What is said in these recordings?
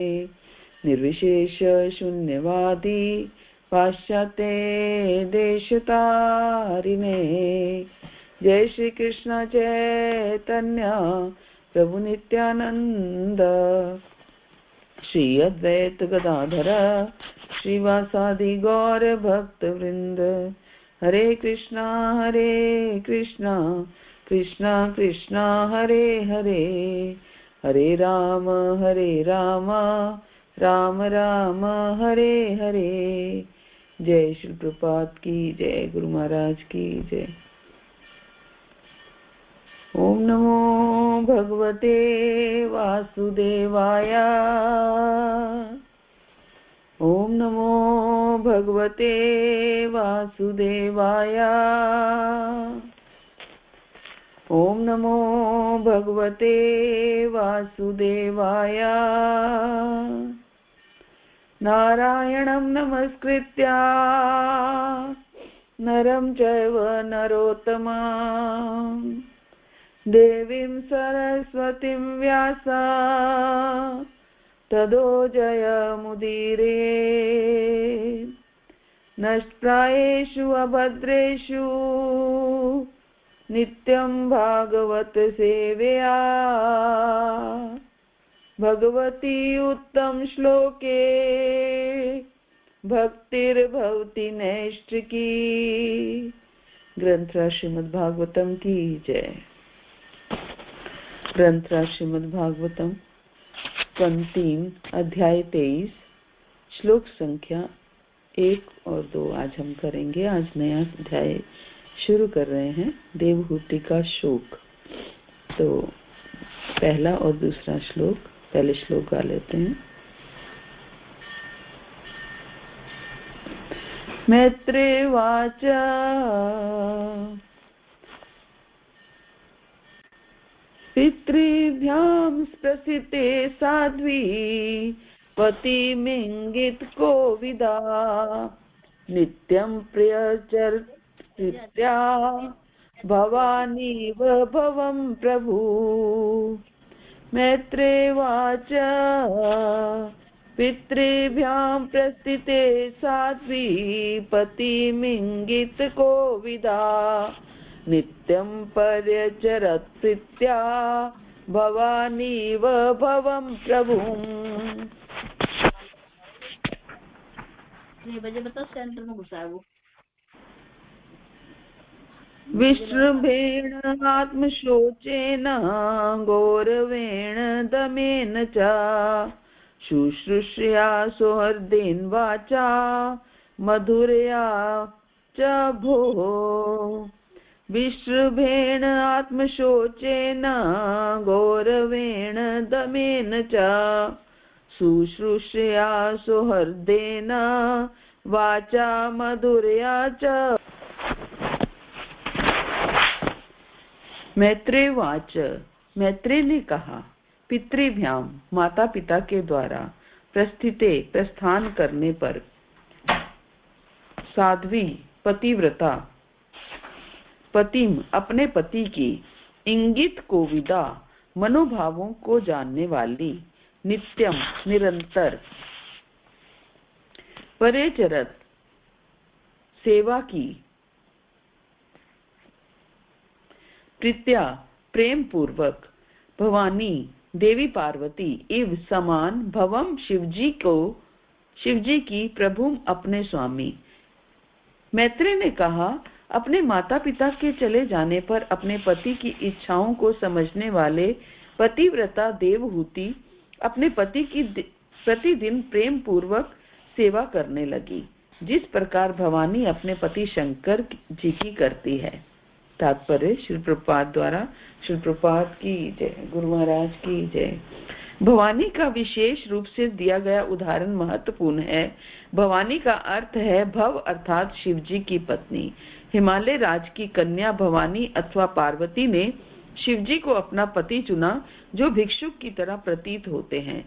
निर्विशेष शून्यवादी पाश्चात्य देशतारिणे। जय श्री कृष्ण चैतन्य प्रभु नित्यानंद, श्री अद्वैत गदाधर श्रीवासादि गौर भक्त वृंद। हरे कृष्णा कृष्णा कृष्णा हरे हरे, हरे राम राम राम हरे हरे। जय श्री प्रभुपाद की जय, गुरु महाराज की जय। ओम नमो भगवते वासुदेवाय, ओम नमो भगवते वासुदेवाय, ओम नमो भगवते वासुदेवाय। नारायणं नमस्कृत्य नरं चैव नरोत्तमं, देवीं सरस्वतीं व्यासा ततो जयमुदीरये। नष्टप्रायेषु अभद्रेषु नित्यं भागवत सेवया, भगवती उत्तम श्लोके भक्तिर्भवति नैष्ठिकी। ग्रंथराज श्रीमद् भागवतम की जय। ग्रंथराज श्रीमद् भागवतम स्कंद 3 अध्याय 23 श्लोक संख्या 1 और 2 आज हम करेंगे। आज नया अध्याय शुरू कर रहे हैं, देवहूति का शोक। तो पहला और दूसरा श्लोक, पहले श्लोक गा लेते हैं। मैत्रेय उवाच पितृभ्यां स्पृशते साध्वी पतिमिङ्गित कोविदा, नित्यं प्रियचर्या भवानीव भवं प्रभु। मैत्रेय उवाच पितृभ्यां प्रस्थिते साध्वी पतिमिङ्गित कोविदा, नित्यं पर्यचरत्या भवानीव भवं प्रभुम्। विश्रुभेण आत्मशोचेन गौरवेण दमेन च, शुश्रूषया सौहृदेन वाचा मधुरया च भोः। विश्रुभेण आत्मशोचेन गौरवेण दमेन च, शुश्रूषया सौहृदेन वाचा मधुरया च। मैत्रेय वाच, मैत्रेय ने कहा, पितृभ्याम माता पिता के द्वारा प्रस्थिते प्रस्थान करने पर, साध्वी पतिव्रता पतिम अपने पति की, इंगित कोविदा मनोभावों को जानने वाली, नित्यम निरंतर, परेचरत सेवा की, प्रीत्या प्रेम पूर्वक, भवानी देवी पार्वती इव समान, भवम शिवजी की प्रभु अपने स्वामी। मैत्रेय ने कहा, अपने माता पिता के चले जाने पर अपने पति की इच्छाओं को समझने वाले पतिव्रता देवहूति अपने पति की प्रतिदिन प्रेम पूर्वक सेवा करने लगी, जिस प्रकार भवानी अपने पति शंकर जी की करती है। तात्पर्य श्री प्रभुपाद द्वारा, श्री प्रभुपाद की जय, गुरु महाराज की जय। भवानी का विशेष रूप से दिया गया उदाहरण महत्वपूर्ण है। भवानी का अर्थ है भव अर्थात शिवजी की पत्नी। हिमालय राज की कन्या भवानी अथवा पार्वती ने शिवजी को अपना पति चुना, जो भिक्षुक की तरह प्रतीत होते हैं।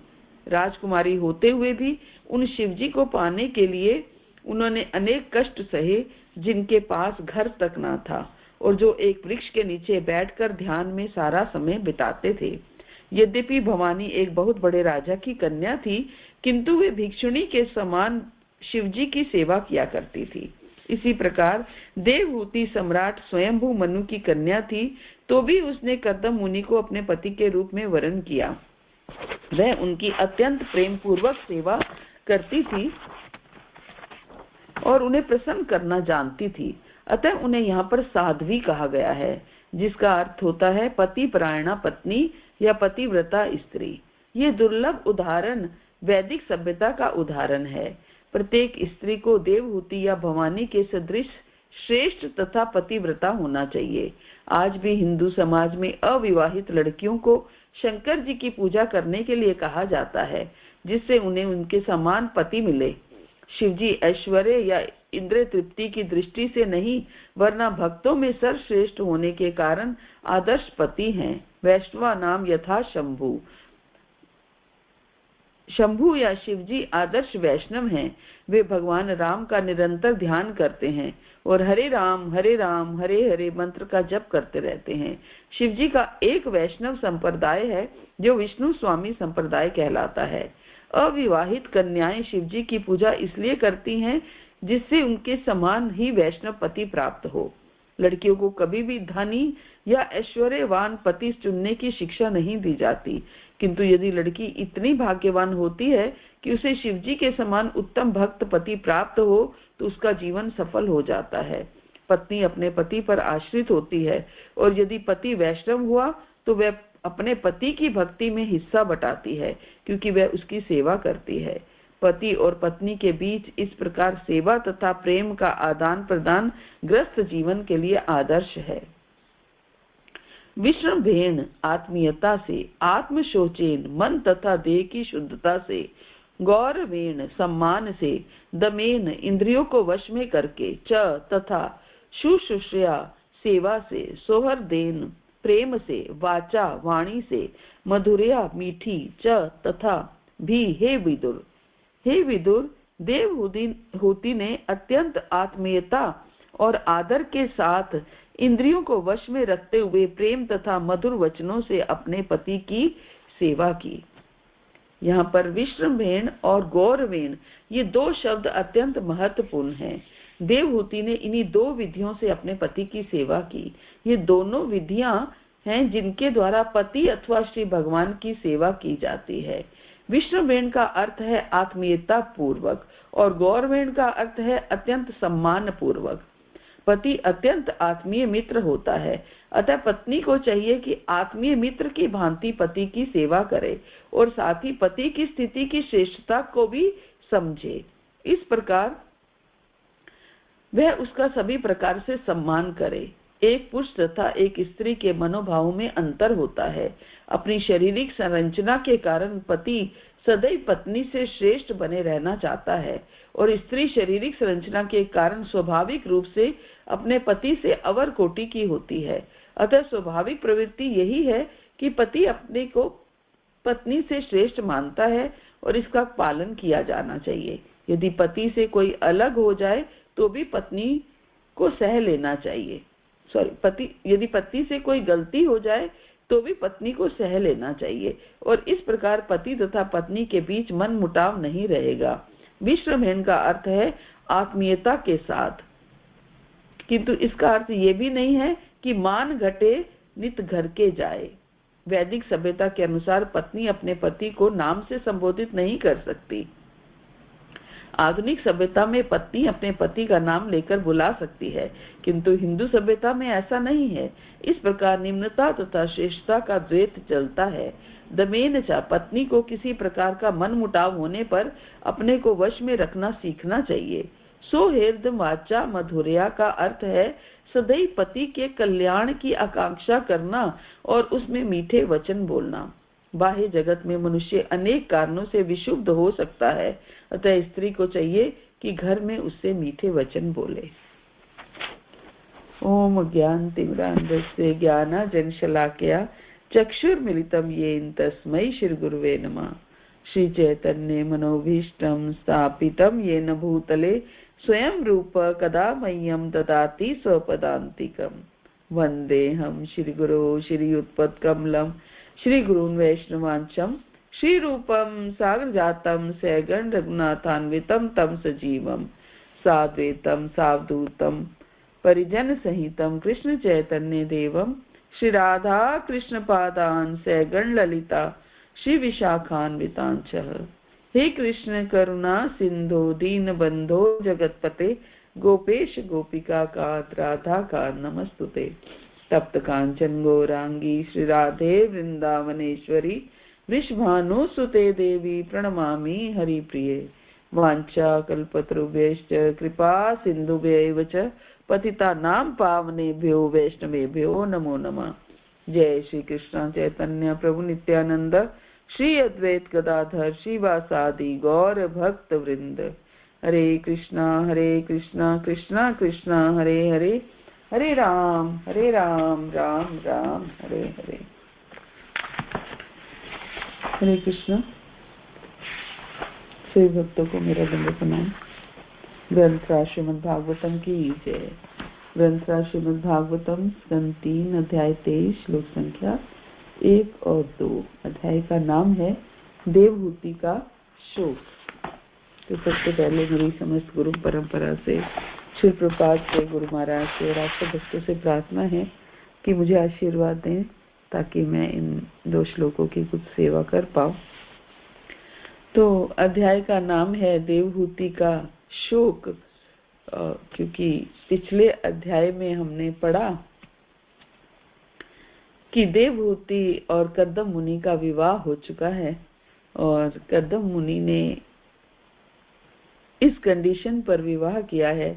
राजकुमारी होते हुए भी उन शिवजी को पाने के लिए उन्होंने अनेक कष्ट सहे, जिनके पास घर तक ना था और जो एक वृक्ष के नीचे बैठकर ध्यान में सारा समय बिताते थे। यद्यपि भवानी एक बहुत बड़े राजा की कन्या थी, किंतु वे भिक्षुणी के समान शिवजी की सेवा किया करती थी। इसी प्रकार देवहूति सम्राट स्वयंभू मनु की कन्या थी, तो भी उसने कर्दम मुनि को अपने पति के रूप में वरण किया। वह उनकी अत्यंत प्रेम पूर्वक सेवा करती थी और उन्हें प्रसन्न करना जानती थी, अतः उन्हें यहाँ पर साध्वी कहा गया है, जिसका अर्थ होता है पतिपरायणा पत्नी या पतिव्रता स्त्री। ये दुर्लभ उदाहरण वैदिक सभ्यता का उदाहरण है। प्रत्येक स्त्री को देवहूति या भवानी के सदृश श्रेष्ठ तथा पतिव्रता होना चाहिए। आज भी हिंदू समाज में अविवाहित लड़कियों को शंकर जी की पूजा करने के लिए कहा जाता है, जिससे उन्हें उनके समान पति मिले। शिवजी ऐश्वर्य या इंद्रिय तृप्ति की दृष्टि से नहीं, वरना भक्तों में सर्वश्रेष्ठ होने के कारण आदर्श पति हैं। वैष्णवा नाम यथा शंभु। शंभु या शिवजी आदर्श वैष्णव हैं। वे भगवान राम का निरंतर ध्यान करते हैं और हरे राम हरे हरे मंत्र का जप करते रहते हैं। शिवजी का एक वैष्णव संप्रदाय है जो विष्णु स्वामी संप्रदाय कहलाता है। अविवाहित कन्याएं शिवजी की पूजा इसलिए करती हैं जिससे उनके समान ही वैष्णव पति प्राप्त हो। लड़कियों को कभी भी धनी या ऐश्वर्यवान पति चुनने की शिक्षा नहीं दी जाती, किंतु यदि लड़की इतनी भाग्यवान होती है कि उसे शिवजी के समान उत्तम भक्त पति प्राप्त हो तो उसका जीवन सफल हो जाता है। पत्नी अपने पति पर आश्रित होती है और यदि पति वैष्णव हुआ तो वह अपने पति की भक्ति में हिस्सा बटाती है, क्योंकि वह उसकी सेवा करती है। पति और पत्नी के बीच इस प्रकार सेवा तथा प्रेम का आदान प्रदान ग्रस्त जीवन के लिए आदर्श है। विश्रम्भेन आत्मीयता से, आत्मशोचेन मन तथा देह की शुद्धता से, गौरवेण सम्मान से, दमेन इंद्रियों को वश में करके, च तथा शुश्रूषया सेवा से, सौहर्देन प्रेम से, वाचा वाणी से, मधुरया मीठी, च तथा भी, हे विदुर देवहूति ने अत्यंत आत्मीयता और आदर के साथ इंद्रियों को वश में रखते हुए प्रेम तथा मधुर वचनों से अपने पति की सेवा की। यहाँ पर विश्रम्भेन और गौरवेन ये दो शब्द अत्यंत महत्वपूर्ण हैं। देवहूति ने इन्हीं दो विधियों से अपने पति की सेवा की। ये दोनों विधियां हैं जिनके द्वारा पति अथवा श्री भगवान की सेवा की जाती है। विश्रम्भेन का अर्थ है आत्मीयता पूर्वक और गौरवेन का अर्थ है अत्यंत सम्मान पूर्वक। पति अत्यंत आत्मीय मित्र होता है, अतः पत्नी को चाहिए कि आत्मीय मित्र की भांति पति की सेवा करे और साथ ही पति की स्थिति की श्रेष्ठता को भी समझे। इस प्रकार वह उसका सभी प्रकार से सम्मान करे। एक पुरुष तथा एक स्त्री के मनोभाव में अंतर होता है। अपनी शारीरिक संरचना के कारण पति सदैव पत्नी से श्रेष्ठ बने रहना चाहता है और स्त्री शारीरिक संरचना के कारण स्वाभाविक रूप से अपने पति से अवर कोटि की होती है। अतः स्वाभाविक प्रवृत्ति यही है कि पति अपने को पत्नी से श्रेष्ठ मानता है और इसका पालन किया जाना चाहिए। यदि पति से कोई अलग हो जाए तो भी पत्नी को सह लेना चाहिए। यदि पति से कोई गलती हो जाए तो भी पत्नी को सह लेना चाहिए और इस प्रकार पति तथा पत्नी के बीच मन मुटाव नहीं रहेगा। विश्रम्भेन का अर्थ है आत्मीयता के साथ, किंतु इसका अर्थ ये भी नहीं है कि मान घटे नित घर के जाए। वैदिक सभ्यता के अनुसार पत्नी अपने पति को नाम से संबोधित नहीं कर सकती। आधुनिक सभ्यता में पत्नी अपने पति का नाम लेकर बुला सकती है, किंतु हिंदू सभ्यता में ऐसा नहीं है। इस प्रकार निम्नता तथा श्रेष्ठता का द्वैत चलता है। दमेन चा, पत्नी को किसी प्रकार का मन मुटाव होने पर अपने को वश में रखना सीखना चाहिए। सौहृद वाचा मधुरया का अर्थ है सदैव पति के कल्याण की आकांक्षा करना और उसमें मीठे वचन बोलना। बाह्य जगत में मनुष्य अनेक कारणों से विशुद्ध हो सकता है, अतः स्त्री को चाहिए कि घर में उससे मीठे वचन बोले। ओम ज्ञानतिमिरान्धस्य ज्ञानाञ्जनशलाकया चक्षुर्मिलितं येन तस्मै श्रीगुरुवे नमः। श्रीचैतन्य मनोभीष्टं स्थापितं येन भूतले स्वयं रूप कदा मह्यं ददाति स्वपदान्तिकम्। वन्देऽहं श्रीगुरो श्रीयुत्पत्कमलं श्री गुरून् वैष्णवांशं श्री रूपम सागर जातम सैगण रघुनाथान्वितम तम सजीवम साद्वैतम सावधूतम परिजन सहितम कृष्ण चैतन्य देवम श्री राधा कृष्ण पादान सैगण ललिता श्री विशाखान्वितांश। हे कृष्ण करुणा सिंधु दीन बंधो जगतपते गोपेश गोपिका कांत राधा का नमस्तुते। तप्त कांचन गौरांगी श्री राधे वृंदावनेश्वरी वृषभानु सुते देवी प्रणमामि हरिप्रिये। वाञ्छा कल्पतरुभ्यश्च कृपा सिन्धुभ्यैव च पतितानां पावनेभ्यो वैष्णवेभ्यो नमो नमः। जय श्री कृष्ण चैतन्य प्रभु नित्यानंद श्री अद्वैत गदाधर श्रीवासादि गौर भक्त वृंद। हरे कृष्णा कृष्णा कृष्णा हरे हरे, हरे राम राम राम हरे हरे। हरे कृष्णा। सभी भक्तों को मेरा दंड प्रणाम। ग्रंथ श्रीमद् भागवतम की जय। ग्रंथ श्रीमद् भागवतम स्कंद 3 अध्याय 23 श्लोक संख्या 1 और 2। अध्याय का नाम है देवहूति का शोक। तो सबसे पहले मेरी समस्त गुरु परंपरा से श्री प्रभुपाद से, गुरु महाराज से और आप सब भक्तों से प्रार्थना है कि मुझे आशीर्वाद दें ताकि मैं इन 2 श्लोकों की कुछ सेवा कर पाऊं। तो अध्याय का नाम है देवहूति का शोक, क्योंकि पिछले अध्याय में हमने पढ़ा कि देवहूति और कर्दम मुनि का विवाह हो चुका है और कर्दम मुनि ने इस कंडीशन पर विवाह किया है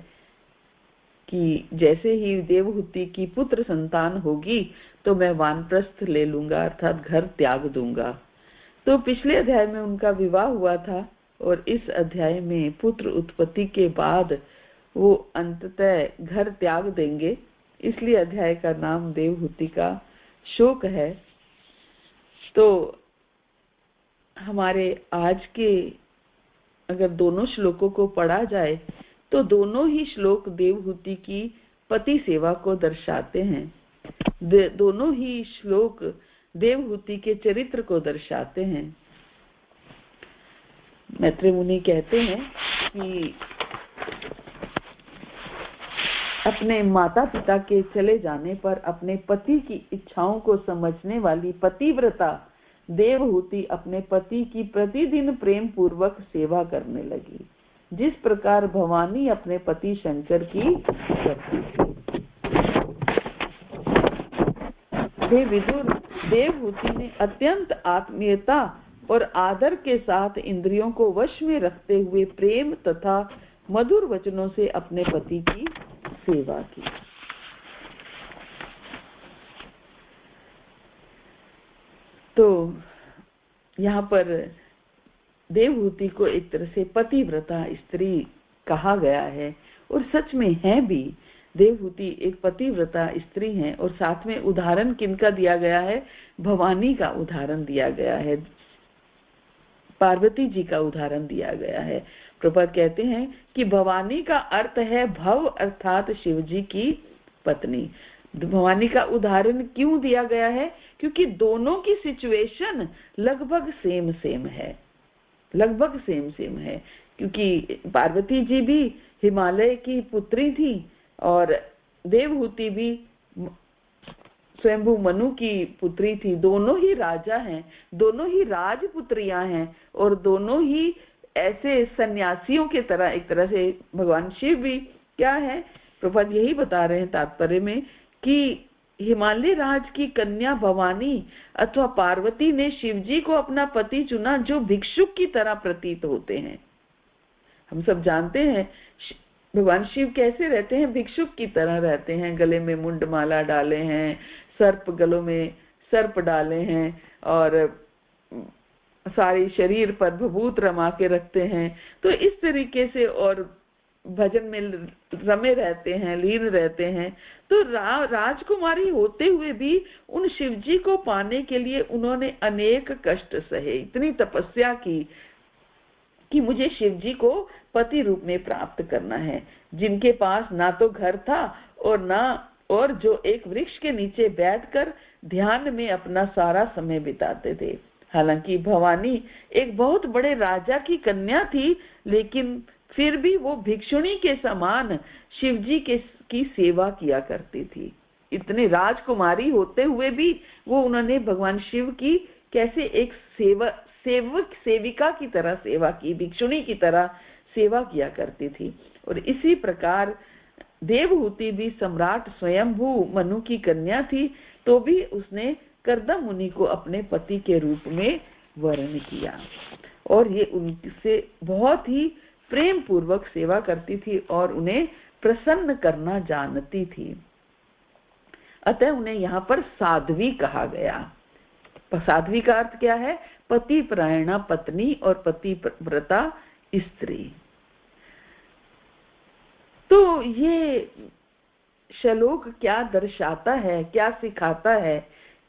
कि जैसे ही देवहूति की पुत्र संतान होगी तो मैं वानप्रस्थ ले लूंगा, अर्थात घर त्याग दूंगा। तो पिछले अध्याय में उनका विवाह हुआ था और इस अध्याय में पुत्र उत्पत्ति के बाद वो अंततः घर त्याग देंगे, इसलिए अध्याय का नाम देवहूति का शोक है। तो हमारे आज के अगर दोनों श्लोकों को पढ़ा जाए तो दोनों ही श्लोक देवहूति की पति सेवा को दर्शाते हैं। दोनों ही श्लोक देवहूति के चरित्र को दर्शाते हैं। मैत्रेय मुनि कहते हैं कि अपने माता पिता के चले जाने पर अपने पति की इच्छाओं को समझने वाली पतिव्रता देवहूति अपने पति की प्रतिदिन प्रेम पूर्वक सेवा करने लगी, जिस प्रकार भवानी अपने पति शंकर की करती थी। हे विदुर, देवहूति ने अत्यंत आत्मीयता और आदर के साथ इंद्रियों को वश में रखते हुए प्रेम तथा मधुर वचनों से अपने पति की सेवा की। तो यहाँ पर देवहूति को एक तरह से पतिव्रता स्त्री कहा गया है और सच में है भी। देवहूति एक पतिव्रता स्त्री है और साथ में उदाहरण किनका दिया गया है? भवानी का उदाहरण दिया गया है, पार्वती जी का उदाहरण दिया गया है। प्रभुपाद कहते हैं कि भवानी का अर्थ है भव, अर्थात शिव जी की पत्नी। भवानी का उदाहरण क्यों दिया गया है? क्योंकि दोनों की सिचुएशन लगभग सेम है, लगभग सेम है। क्योंकि पार्वती जी भी हिमालय की पुत्री थी और देवहूति भी स्वयंभू मनु की पुत्री थी। दोनों ही राजा हैं, दोनों ही राजपुत्रियां हैं और दोनों ही ऐसे सन्यासियों के तरह, एक तरह से भगवान शिव भी क्या है, प्रभुपाद यही बता रहे हैं तात्पर्य में कि हिमालय राज की कन्या भवानी अथवा पार्वती ने शिव जी को अपना पति चुना, जो भिक्षुक की तरह प्रतीत होते हैं। हम सब जानते हैं भगवान शिव कैसे रहते हैं, भिक्षुक की तरह रहते हैं। गले में मुंडमाला डाले हैं, सर्प गलों में सर्प डाले हैं और सारी शरीर पर भभूत रमा के रखते हैं। तो इस तरीके से और भजन में रमे रहते हैं, लीन रहते हैं। तो राजकुमारी होते हुए भी उन शिवजी को पाने के लिए उन्होंने अनेक कष्ट सहे, इतनी तपस्या की कि मुझे शिवजी को पति रूप में प्राप्त करना है, जिनके पास ना तो घर था और ना और जो एक वृक्ष के नीचे बैठकर ध्यान में अपना सारा समय बिताते थे। हालांकि भवानी एक बहुत बड़े राजा की कन्या थी, लेकिन फिर भी वो भिक्षुणी के समान शिवजी की सेवा किया करती थी। इतने राजकुमारी होते हुए भी वो उन्होंने भगवान शिव की कैसे एक सेविका की तरह सेवा की, भिक्षुणी की तरह सेवा किया करती थी। और इसी प्रकार देवहूति भी सम्राट स्वयंभू मनु की कन्या थी, तो भी उसने कर्दम मुनि को अपने पति के रूप में वर्ण किया और ये उनसे बहुत ही प्रेम पूर्वक सेवा करती थी और उन्हें प्रसन्न करना जानती थी। अतः उन्हें यहाँ पर साध्वी कहा गया। साध्वी का अर्थ क्या है? पति परायणा पत्नी और पतिव्रता स्त्री। तो ये श्लोक क्या दर्शाता है, क्या सिखाता है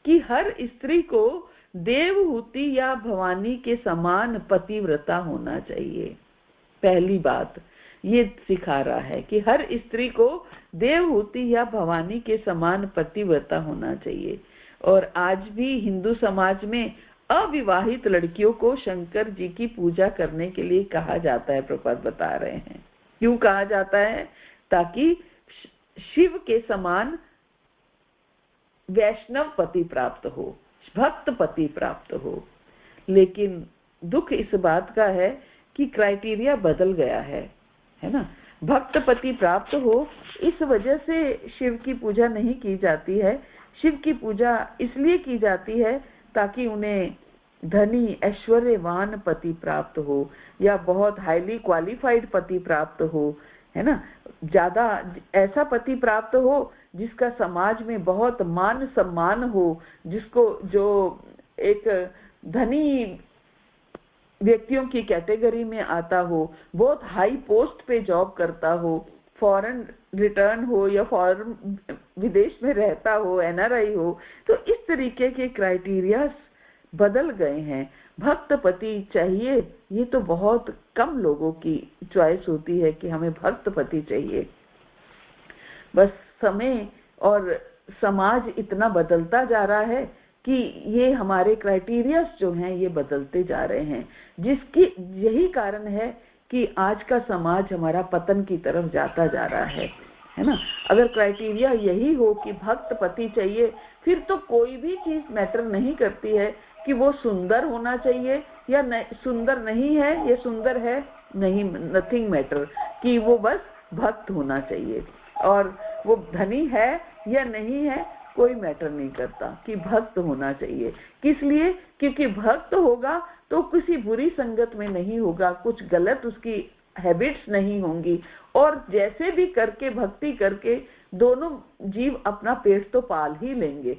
कि हर स्त्री को देवहूति या भवानी के समान पतिव्रता होना चाहिए। पहली बात ये सिखा रहा है कि हर स्त्री को देवहूति या भवानी के समान पतिव्रता होना चाहिए। और आज भी हिंदू समाज में अविवाहित लड़कियों को शंकर जी की पूजा करने के लिए कहा जाता है। प्रभुपाद बता रहे हैं क्यों कहा जाता है? ताकि शिव के समान वैष्णव पति प्राप्त हो, भक्त पति प्राप्त हो। लेकिन दुख इस बात का है कि क्राइटेरिया बदल गया है ना। भक्त पति प्राप्त हो, इस वजह से शिव की पूजा नहीं की जाती है। शिव की पूजा इसलिए की जाती है ताकि उन्हें धनी ऐश्वर्यवान पति प्राप्त हो या बहुत हाईली क्वालिफाइड पति प्राप्त हो, है ना। ज्यादा ऐसा पति प्राप्त हो जिसका समाज में बहुत मान सम्मान हो, जिसको जो एक धनी व्यक्तियों की कैटेगरी में आता हो, बहुत हाई पोस्ट पे जॉब करता हो, फॉरेन रिटर्न हो या फॉरेन विदेश में रहता हो, एनआरआई हो। तो इस तरीके के क्राइटेरिया बदल गए हैं। भक्त पति चाहिए, ये तो बहुत कम लोगों की चॉइस होती है कि हमें भक्त पति चाहिए। बस समय और समाज इतना बदलता जा रहा है कि ये हमारे क्राइटेरिया जो हैं ये बदलते जा रहे हैं, जिसकी यही कारण है कि आज का समाज हमारा पतन की तरफ जाता जा रहा है ना। अगर क्राइटेरिया यही हो कि भक्त पति चाहिए, फिर तो कोई भी चीज मैटर नहीं करती है कि वो सुंदर होना चाहिए या सुंदर नहीं है, ये सुंदर है नहीं, नथिंग मैटर, कि वो बस भक्त होना चाहिए। और वो धनी है या नहीं है कोई मैटर नहीं करता, कि भक्त होना चाहिए। किस लिए? क्योंकि भक्त होगा तो किसी बुरी संगत में नहीं होगा, कुछ गलत उसकी हैबिट्स नहीं होंगी, और जैसे भी करके भक्ति करके दोनों जीव अपना पेट तो पाल ही लेंगे।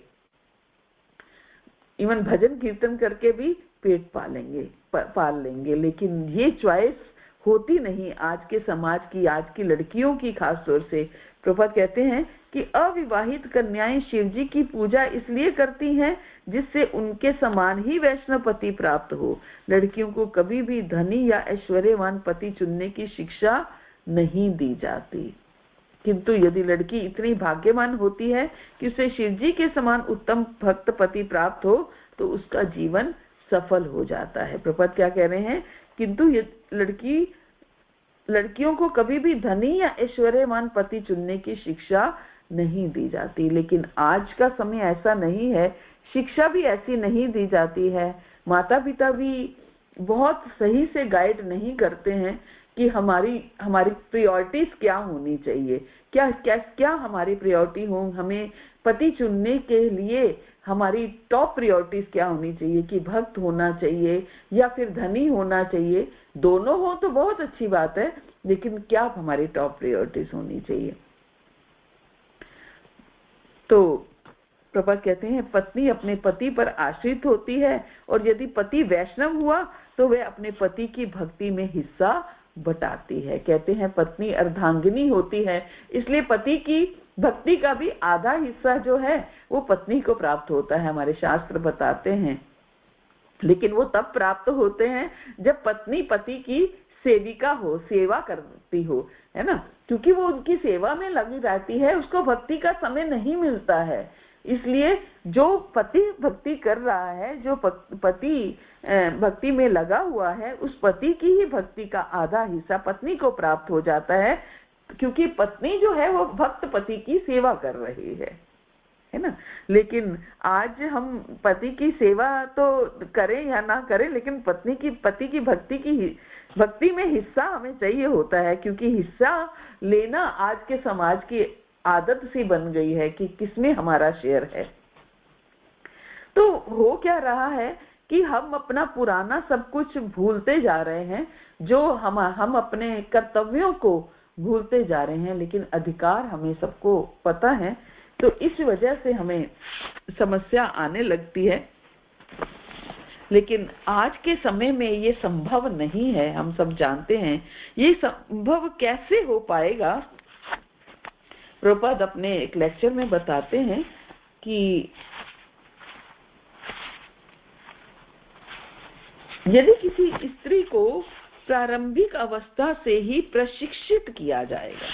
इवन भजन कीर्तन करके भी पेट पाल लेंगे। लेकिन ये चॉइस होती नहीं आज के समाज की, आज की लड़कियों की खास तौर से। प्रभुपाद कहते हैं कि अविवाहित कन्याएं शिवजी की पूजा इसलिए करती हैं जिससे उनके समान ही वैष्णव पति प्राप्त हो। लड़कियों को कभी भी धनी या ऐश्वर्यवान पति चुनने की शिक्षा नहीं दी जाती, किंतु यदि लड़की इतनी भाग्यवान होती है कि उसे शिवजी के समान उत्तम भक्त पति प्राप्त हो तो उसका जीवन सफल हो जाता है। प्रभुपाद क्या कह रहे हैं? किंतु ये लड़कियों को कभी भी धनी या ऐश्वर्यवान पति चुनने की शिक्षा नहीं दी जाती। लेकिन आज का समय ऐसा नहीं है, शिक्षा भी ऐसी नहीं दी जाती है। माता पिता भी बहुत सही से गाइड नहीं करते हैं कि हमारी प्रायोरिटीज क्या होनी चाहिए, क्या हमारी प्रायोरिटी हो। हमें पति चुनने के लिए हमारी टॉप प्रायोरिटीज क्या होनी चाहिए, कि भक्त होना चाहिए या फिर धनी होना चाहिए। दोनों हो तो बहुत अच्छी बात है, लेकिन क्या हमारी टॉप प्रायोरिटीज होनी चाहिए। तो प्रभुपाद कहते हैं पत्नी अपने पति पर आश्रित होती है, और यदि पति वैष्णव हुआ तो वह अपने पति की भक्ति में हिस्सा बटाती है। कहते हैं पत्नी अर्धांगिनी होती है, इसलिए पति की भक्ति का भी आधा हिस्सा जो है वो पत्नी को प्राप्त होता है, हमारे शास्त्र बताते हैं। लेकिन वो तब प्राप्त होते हैं जब पत्नी पति की सेविका हो, सेवा करती हो, है ना, क्योंकि वो उनकी सेवा में लगी रहती है, उसको भक्ति का समय नहीं मिलता है। इसलिए जो पति भक्ति कर रहा है, जो पति भक्ति में लगा हुआ है, उस पति की ही भक्ति का आधा हिस्सा पत्नी को प्राप्त हो जाता है, क्योंकि पत्नी जो है वो भक्त पति की सेवा कर रही है ना। लेकिन आज हम पति की सेवा तो करें या ना करें, लेकिन पति की भक्ति में हिस्सा हमें चाहिए होता है, क्योंकि हिस्सा लेना आज के समाज की आदत सी बन गई है कि किसमें हमारा शेयर है। तो हो क्या रहा है कि हम अपना पुराना सब कुछ भूलते जा रहे हैं, जो हम अपने कर्तव्यों को भूलते जा रहे हैं, लेकिन अधिकार हमें सबको पता है। तो इस वजह से हमें समस्या आने लगती है, लेकिन आज के समय में ये संभव नहीं है। हम सब जानते हैं ये संभव कैसे हो पाएगा। प्रभुपाद अपने एक लेक्चर में बताते हैं कि यदि किसी स्त्री को प्रारंभिक अवस्था से ही प्रशिक्षित किया जाएगा,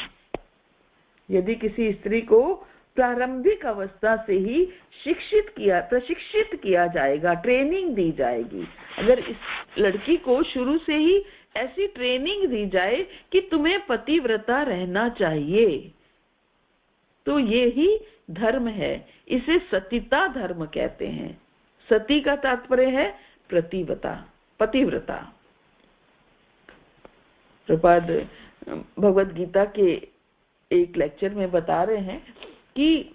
यदि किसी स्त्री को प्रारंभिक अवस्था से ही प्रशिक्षित किया जाएगा, ट्रेनिंग दी जाएगी, अगर इस लड़की को शुरू से ही ऐसी ट्रेनिंग दी जाए कि तुम्हें पतिव्रता रहना चाहिए, तो ये ही धर्म है। इसे सतीता धर्म कहते हैं। सती का तात्पर्य है पतिव्रता। प्रभुपाद भगवद गीता के एक लेक्चर में बता रहे हैं कि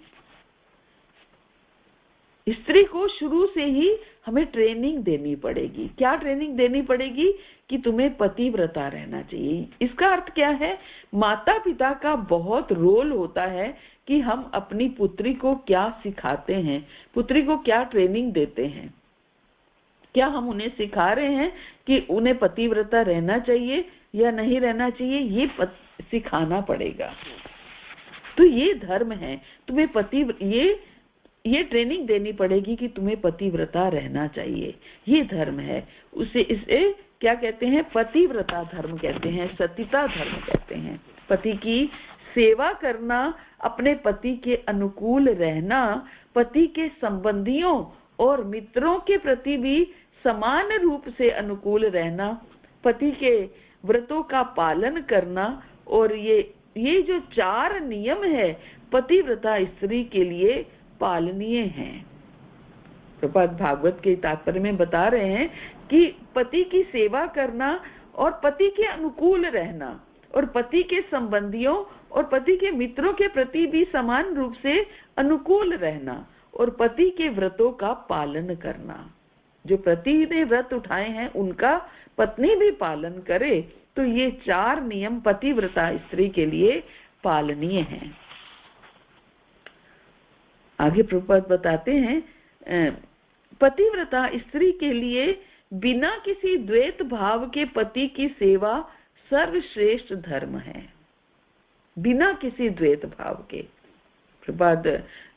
स्त्री को शुरू से ही हमें ट्रेनिंग देनी पड़ेगी। क्या ट्रेनिंग देनी पड़ेगी? कि तुम्हें पतिव्रता रहना चाहिए। इसका अर्थ क्या है? माता पिता का बहुत रोल होता है कि हम अपनी पुत्री को क्या सिखाते हैं, पुत्री को क्या ट्रेनिंग देते हैं। क्या हम उन्हें सिखा रहे हैं कि उन्हें पतिव्रता रहना चाहिए या नहीं रहना चाहिए? ये सिखाना पड़ेगा। तो ये धर्म है। तुम्हें ये ट्रेनिंग देनी पड़ेगी कि तुम्हें पतिव्रता रहना चाहिए, ये धर्म है। इसे क्या कहते हैं? पतिव्रता धर्म कहते हैं, सतीता धर्म कहते हैं। पति की सेवा करना, अपने पति के अनुकूल रहना, पति के संबंधियों और मित्रों के प्रति भी समान रूप से अनुकूल रहना, पति के व्रतों का पालन करना, और ये जो 4 नियम है पतिव्रता स्त्री के लिए पालनीय हैं। प्रभुपाद भागवत के तात्पर्य में बता रहे हैं कि पति की सेवा करना और पति के अनुकूल रहना और पति के संबंधियों और पति के मित्रों के प्रति भी समान रूप से अनुकूल रहना और पति के व्रतों का पालन करना। जो पति ने व्रत उठाए हैं उनका पत्नी भी पालन करे, तो ये 4 नियम पतिव्रता स्त्री के लिए पालनीय हैं। आगे प्रभुपाद बताते हैं, पतिव्रता स्त्री के लिए बिना किसी द्वैत भाव के पति की सेवा सर्वश्रेष्ठ धर्म है। बिना किसी द्वैत भाव के। प्रभुपाद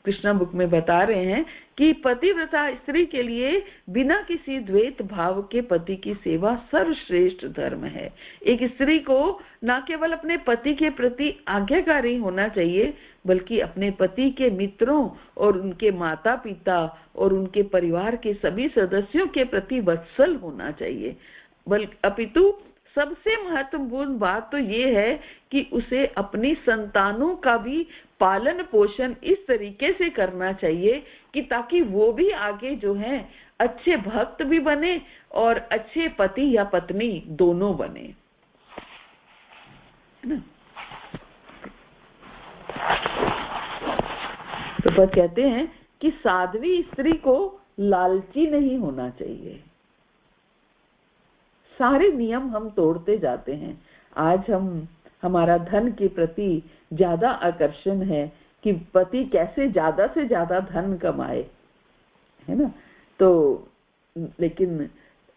कृष्णा बुक में बता रहे हैं कि पतिव्रता स्त्री के लिए बिना किसी द्वैत भाव के पति की सेवा सर्वश्रेष्ठ धर्म है। एक स्त्री को न केवल अपने पति के प्रति आज्ञाकारी होना चाहिए, बल्कि अपने पति के मित्रों और उनके माता पिता और उनके परिवार के सभी सदस्यों के प्रति वत्सल होना चाहिए। अपितु सबसे महत्वपूर्ण बात तो ये है कि उसे अपनी संतानों का भी पालन पोषण इस तरीके से करना चाहिए कि ताकि वो भी आगे जो है अच्छे भक्त भी बने और अच्छे पति या पत्नी दोनों बने, है ना। तो बस कहते हैं कि साध्वी स्त्री को लालची नहीं होना चाहिए। सारे नियम हम तोड़ते जाते हैं। आज हमारा धन के प्रति ज्यादा आकर्षण है कि पति कैसे ज्यादा से ज्यादा धन कमाए, है ना। तो लेकिन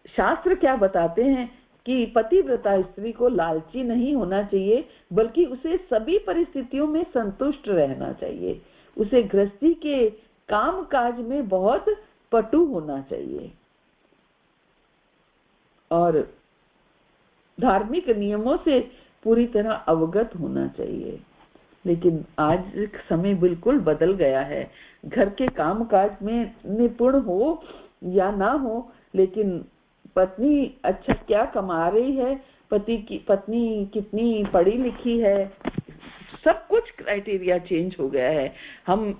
शास्त्र क्या बताते हैं कि पतिव्रता स्त्री को लालची नहीं होना चाहिए, बल्कि उसे सभी परिस्थितियों में संतुष्ट रहना चाहिए। उसे गृहस्थी के काम काज में बहुत पटु होना चाहिए। और धार्मिक नियमों से पूरी तरह अवगत होना चाहिए। लेकिन आज समय बिल्कुल बदल गया है। घर के कामकाज में निपुण हो या ना हो, लेकिन पत्नी अच्छा क्या कमा रही है, पत्नी कितनी पढ़ी लिखी है, सब कुछ क्राइटेरिया चेंज हो गया है। हम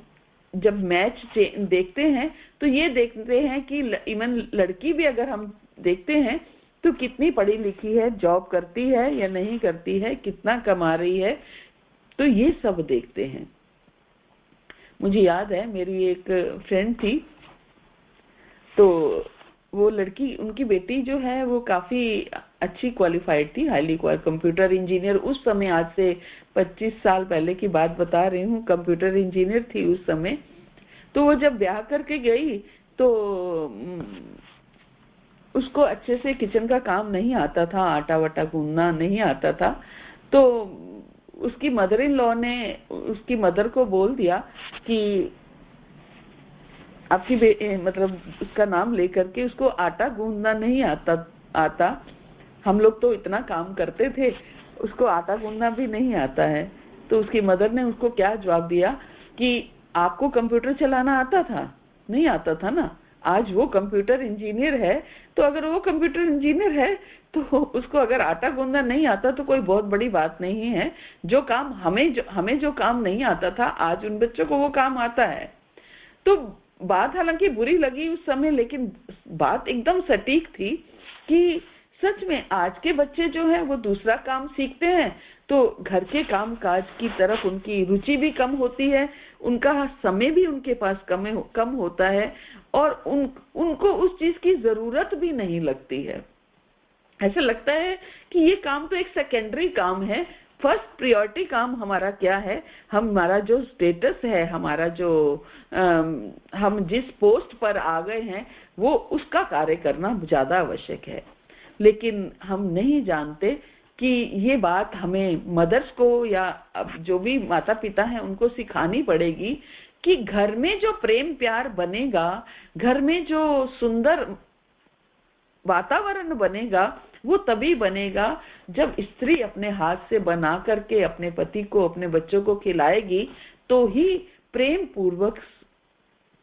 जब मैच देखते हैं तो ये देखते हैं कि इवन लड़की भी अगर हम देखते हैं तो कितनी पढ़ी लिखी है, जॉब करती है या नहीं करती है, कितना कमा रही है, तो ये सब देखते हैं। मुझे याद है मेरी एक फ्रेंड थी, तो वो लड़की, उनकी बेटी जो है वो काफी अच्छी क्वालिफाइड थी, हाईली क्वालिफाइड कंप्यूटर इंजीनियर। उस समय, आज से 25 साल पहले की बात बता रही हूँ, कंप्यूटर इंजीनियर थी उस समय। तो वो जब ब्याह करके गई तो उसको अच्छे से किचन का काम नहीं आता था, आटा वाटा गूंदना नहीं आता था। तो उसकी मदर इन लॉ ने उसकी मदर को बोल दिया कि आपकी मतलब उसका नाम लेकर के, उसको आटा गूंदना नहीं आता, हम लोग तो इतना काम करते थे, उसको आटा गूंदना भी नहीं आता है। तो उसकी मदर ने उसको क्या जवाब दिया कि आपको कंप्यूटर चलाना आता था? नहीं आता था ना। आज वो कंप्यूटर इंजीनियर है, तो अगर वो कंप्यूटर इंजीनियर है तो उसको अगर आटा गूंदना नहीं आता तो कोई बहुत बड़ी बात नहीं है। जो काम हमें जो काम नहीं आता था, आज उन बच्चों को वो काम आता है। तो बात हालांकि बुरी लगी उस समय, लेकिन बात एकदम सटीक थी कि सच में आज के बच्चे जो हैं वो दूसरा काम सीखते हैं तो घर के काम काज की तरफ उनकी रुचि भी कम होती है, उनका समय भी उनके पास कम होता है, और उनको उस चीज की जरूरत भी नहीं लगती है। ऐसा लगता है कि ये काम तो एक सेकेंडरी काम है, फर्स्ट प्रायोरिटी काम हमारा क्या है, हमारा जो स्टेटस है, हमारा जो हम जिस पोस्ट पर आ गए हैं वो उसका कार्य करना ज्यादा आवश्यक है। लेकिन हम नहीं जानते कि ये बात हमें मदर्स को या जो भी माता पिता हैं उनको सिखानी पड़ेगी कि घर में जो प्रेम प्यार बनेगा, घर में जो सुंदर वातावरण बनेगा, वो तभी बनेगा जब स्त्री अपने हाथ से बना करके अपने पति को, अपने बच्चों को खिलाएगी, तो ही प्रेम पूर्वक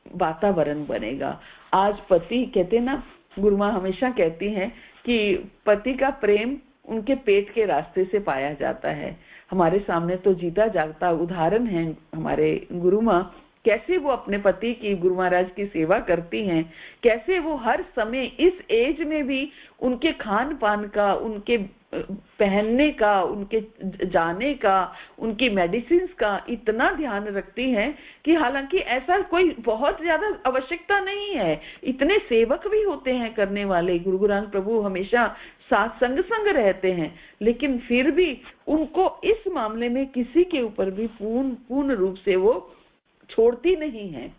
वातावरण बनेगा। आज पति कहते ना, गुरु माँ हमेशा कहती हैं कि पति का प्रेम उनके पेट के रास्ते से पाया जाता है। हमारे सामने तो जीता जागता उदाहरण है हमारे गुरु माँ, कैसे वो अपने पति की, गुरु महाराज की सेवा करती हैं, कैसे वो हर समय इस एज में भी उनके खान पान का, उनके पहनने का, उनके जाने का, उनकी मेडिसिन का इतना ध्यान रखती हैं कि हालांकि ऐसा कोई बहुत ज्यादा आवश्यकता नहीं है, इतने सेवक भी होते हैं करने वाले, गुरु ग्रंथ प्रभु हमेशा साथ संग रहते हैं, लेकिन फिर भी उनको इस मामले में किसी के ऊपर भी पूर्ण रूप से वो छोड़ती नहीं है,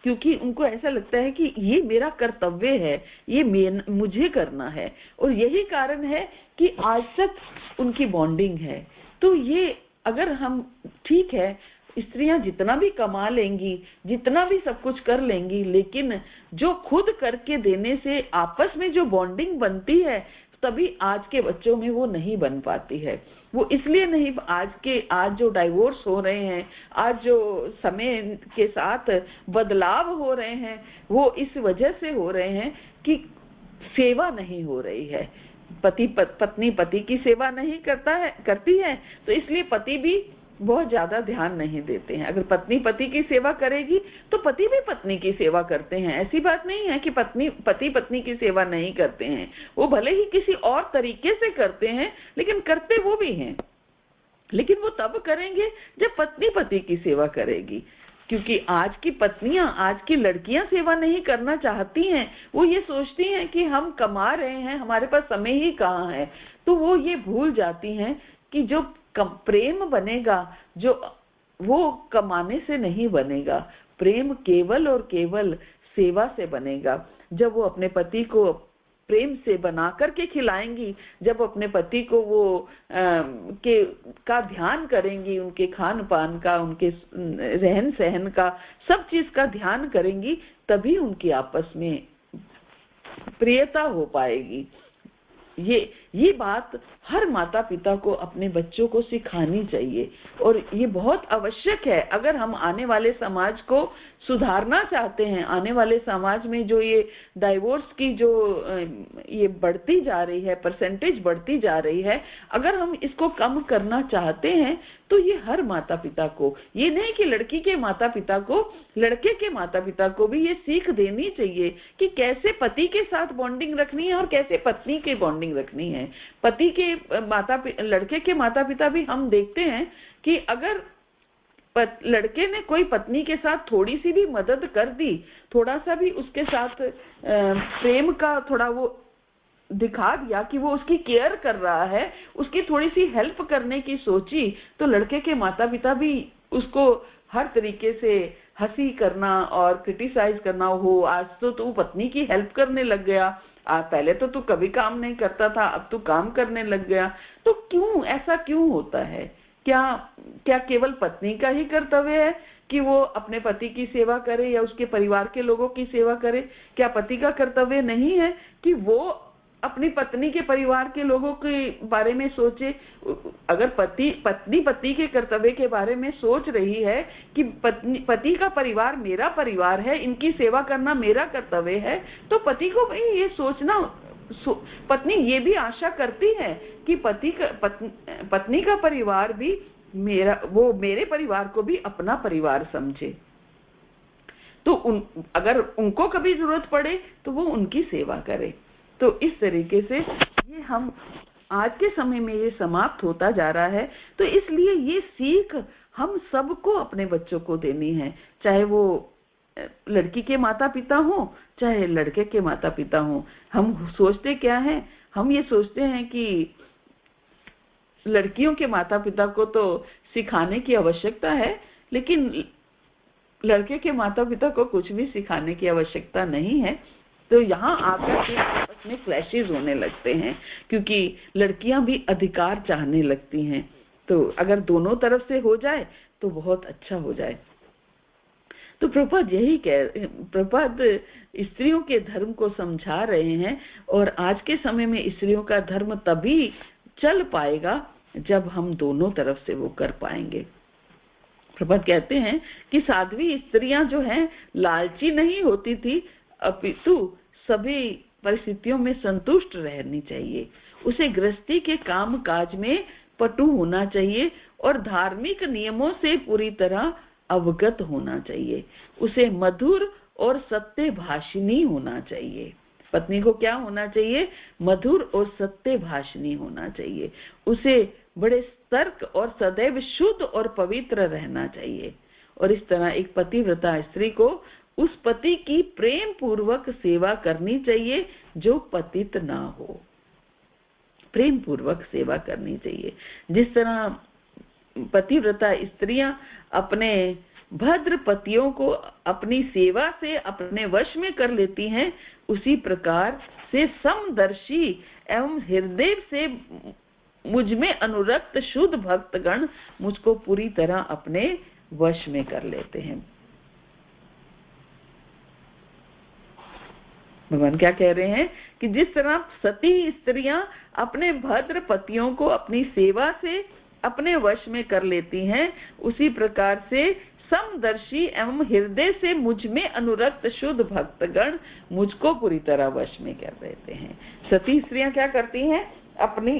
क्योंकि उनको ऐसा लगता है कि ये मेरा कर्तव्य है, ये मुझे करना है। और यही कारण है कि आज तक उनकी बॉन्डिंग है। तो ये अगर हम, ठीक है, स्त्रियां जितना भी कमा लेंगी, जितना भी सब कुछ कर लेंगी, लेकिन जो खुद करके देने से आपस में जो बॉन्डिंग बनती है, तभी आज के बच्चों में वो नहीं बन पाती है। वो इसलिए नहीं, आज जो डाइवोर्स हो रहे हैं, आज जो समय के साथ बदलाव हो रहे हैं, वो इस वजह से हो रहे हैं कि सेवा नहीं हो रही है। पत्नी पति की सेवा नहीं करती है, तो इसलिए पति भी बहुत ज्यादा ध्यान नहीं देते हैं। अगर पत्नी पति की सेवा करेगी तो पति भी पत्नी की सेवा करते हैं। ऐसी बात नहीं है कि पति पत्नी की सेवा नहीं करते हैं, वो भले ही किसी और तरीके से करते हैं, लेकिन करते वो भी हैं। लेकिन वो तब करेंगे जब पत्नी पति की सेवा करेगी, क्योंकि आज की पत्नियां, आज की लड़कियां सेवा नहीं करना चाहती हैं। वो ये सोचती हैं कि हम कमा रहे हैं, हमारे पास समय ही कहाँ है। तो वो ये भूल जाती हैं कि जो प्रेम बनेगा, जो वो कमाने से नहीं बनेगा, प्रेम केवल और केवल सेवा से बनेगा। जब वो अपने पति को प्रेम से बना करके खिलाएंगी, जब अपने पति को वो का ध्यान करेंगी, उनके खान पान का, उनके रहन सहन का, सब चीज का ध्यान करेंगी, तभी उनकी आपस में प्रियता हो पाएगी। ये बात हर माता पिता को अपने बच्चों को सिखानी चाहिए और ये बहुत आवश्यक है। अगर हम आने वाले समाज को सुधारना चाहते हैं, आने वाले समाज में जो ये डाइवोर्स की जो ये बढ़ती जा रही है, परसेंटेज बढ़ती जा रही है, अगर हम इसको कम करना चाहते हैं तो ये हर माता पिता को, ये नहीं कि लड़की के माता पिता को, लड़के के माता पिता को भी ये सीख देनी चाहिए कि कैसे पति के साथ बॉन्डिंग रखनी है और कैसे पत्नी की बॉन्डिंग रखनी है। पति के लड़के के माता पिता भी हम देखते हैं कि अगर लड़के ने कोई पत्नी के साथ थोड़ी सी भी मदद कर दी, थोड़ा सा भी उसके साथ प्रेम का थोड़ा वो दिखा दिया कि वो उसकी केयर कर रहा है, उसकी थोड़ी सी हेल्प करने की सोची, तो लड़के के माता पिता भी उसको हर तरीके से हंसी करना और क्रिटिसाइज करना, हो आज तो तू पत्नी की हेल्प करने लग गया, पहले तो तू कभी काम नहीं करता था, अब तू काम करने लग गया। तो क्यों ऐसा क्यों होता है? क्या केवल पत्नी का ही कर्तव्य है कि वो अपने पति की सेवा करे या उसके परिवार के लोगों की सेवा करे? क्या पति का कर्तव्य नहीं है कि वो अपनी पत्नी के परिवार के लोगों के बारे में सोचे? अगर पत्नी पति के कर्तव्य के बारे में सोच रही है कि पति का परिवार मेरा परिवार है, इनकी सेवा करना मेरा कर्तव्य है, तो पति को भाई ये सोचना, पत्नी ये भी आशा करती है कि पत्नी का परिवार भी वो मेरे परिवार को भी अपना परिवार समझे, तो अगर उनको कभी जरूरत पड़े तो वो उनकी सेवा करे। तो इस तरीके से ये हम आज के समय में ये समाप्त होता जा रहा है। तो इसलिए ये सीख हम सबको अपने बच्चों को देनी है, चाहे वो लड़की के माता पिता हो चाहे लड़के के माता पिता हो। हम सोचते क्या है, हम ये सोचते हैं कि लड़कियों के माता पिता को तो सिखाने की आवश्यकता है, लेकिन लड़के के माता पिता को कुछ भी सिखाने की आवश्यकता नहीं है। तो यहाँ आकर के आपस में क्लैशेस होने लगते हैं, क्योंकि लड़कियां भी अधिकार चाहने लगती हैं। तो अगर दोनों तरफ से हो जाए तो बहुत अच्छा हो जाए। तो प्रभुपाद स्त्रियों के धर्म को समझा रहे हैं, और आज के समय में स्त्रियों का धर्म तभी चल पाएगा जब हम दोनों तरफ से वो कर पाएंगे। प्रभुपाद कहते हैं कि साध्वी स्त्रियां जो हैं लालची नहीं होती थी, अपितु सभी परिस्थितियों में संतुष्ट रहनी चाहिए। उसे गृहस्थी के काम काज में पटु होना चाहिए और धार्मिक नियमों से पूरी तरह अवगत होना चाहिए। उसे मधुर और सत्य भाषिणी होना चाहिए। पत्नी को क्या होना चाहिए? मधुर और सत्य भाषिणी होना चाहिए। उसे बड़े तर्क और सदैव शुद्ध और पवित्र रहना चाहिए। और इस तरह एक पतिव्रता स्त्री को उस पति की प्रेम पूर्वक सेवा करनी चाहिए जो पतित ना हो। प्रेम पूर्वक सेवा करनी चाहिए। जिस तरह पतिव्रता स्त्रियां अपने भद्र पतियों को अपनी सेवा से अपने वश में कर लेती हैं, उसी प्रकार से समदर्शी एवं हृदय से मुझ में अनुरक्त शुद्ध भक्तगण मुझको पूरी तरह अपने वश में कर लेते हैं। भगवान क्या कह रहे हैं कि जिस तरह सती स्त्रियां अपने भद्र पतियों को अपनी सेवा से अपने वश में कर लेती हैं, उसी प्रकार से समदर्शी एवं हृदय से मुझ में अनुरक्त शुद्ध भक्तगण मुझको पूरी तरह वश में कर लेते हैं। सती स्त्रियां क्या करती हैं? अपनी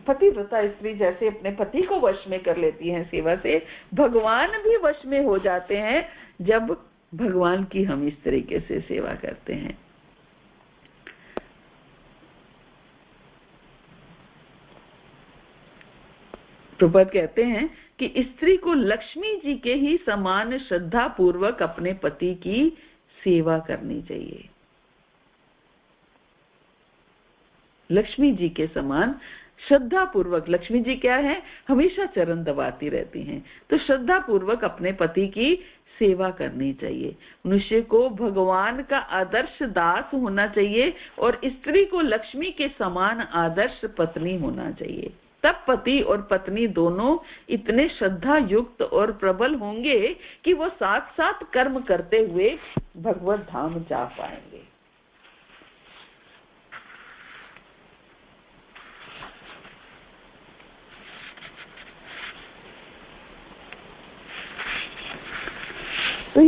पतिव्रता स्त्री जैसे अपने पति को वश में कर लेती हैं सेवा से, भगवान भी वश में हो जाते हैं जब भगवान की हम इस तरीके से सेवा करते हैं। प्रभुपाद कहते हैं कि स्त्री को लक्ष्मी जी के ही समान श्रद्धा पूर्वक अपने पति की सेवा करनी चाहिए। लक्ष्मी जी के समान श्रद्धा पूर्वक, लक्ष्मी जी क्या है? हमेशा चरण दबाती रहती हैं, तो श्रद्धा पूर्वक अपने पति की सेवा करनी चाहिए। मनुष्य को भगवान का आदर्श दास होना चाहिए और स्त्री को लक्ष्मी के समान आदर्श पत्नी होना चाहिए। तब पति और पत्नी दोनों इतने श्रद्धा युक्त और प्रबल होंगे कि वो साथ साथ कर्म करते हुए भगवत धाम जा पाएंगे।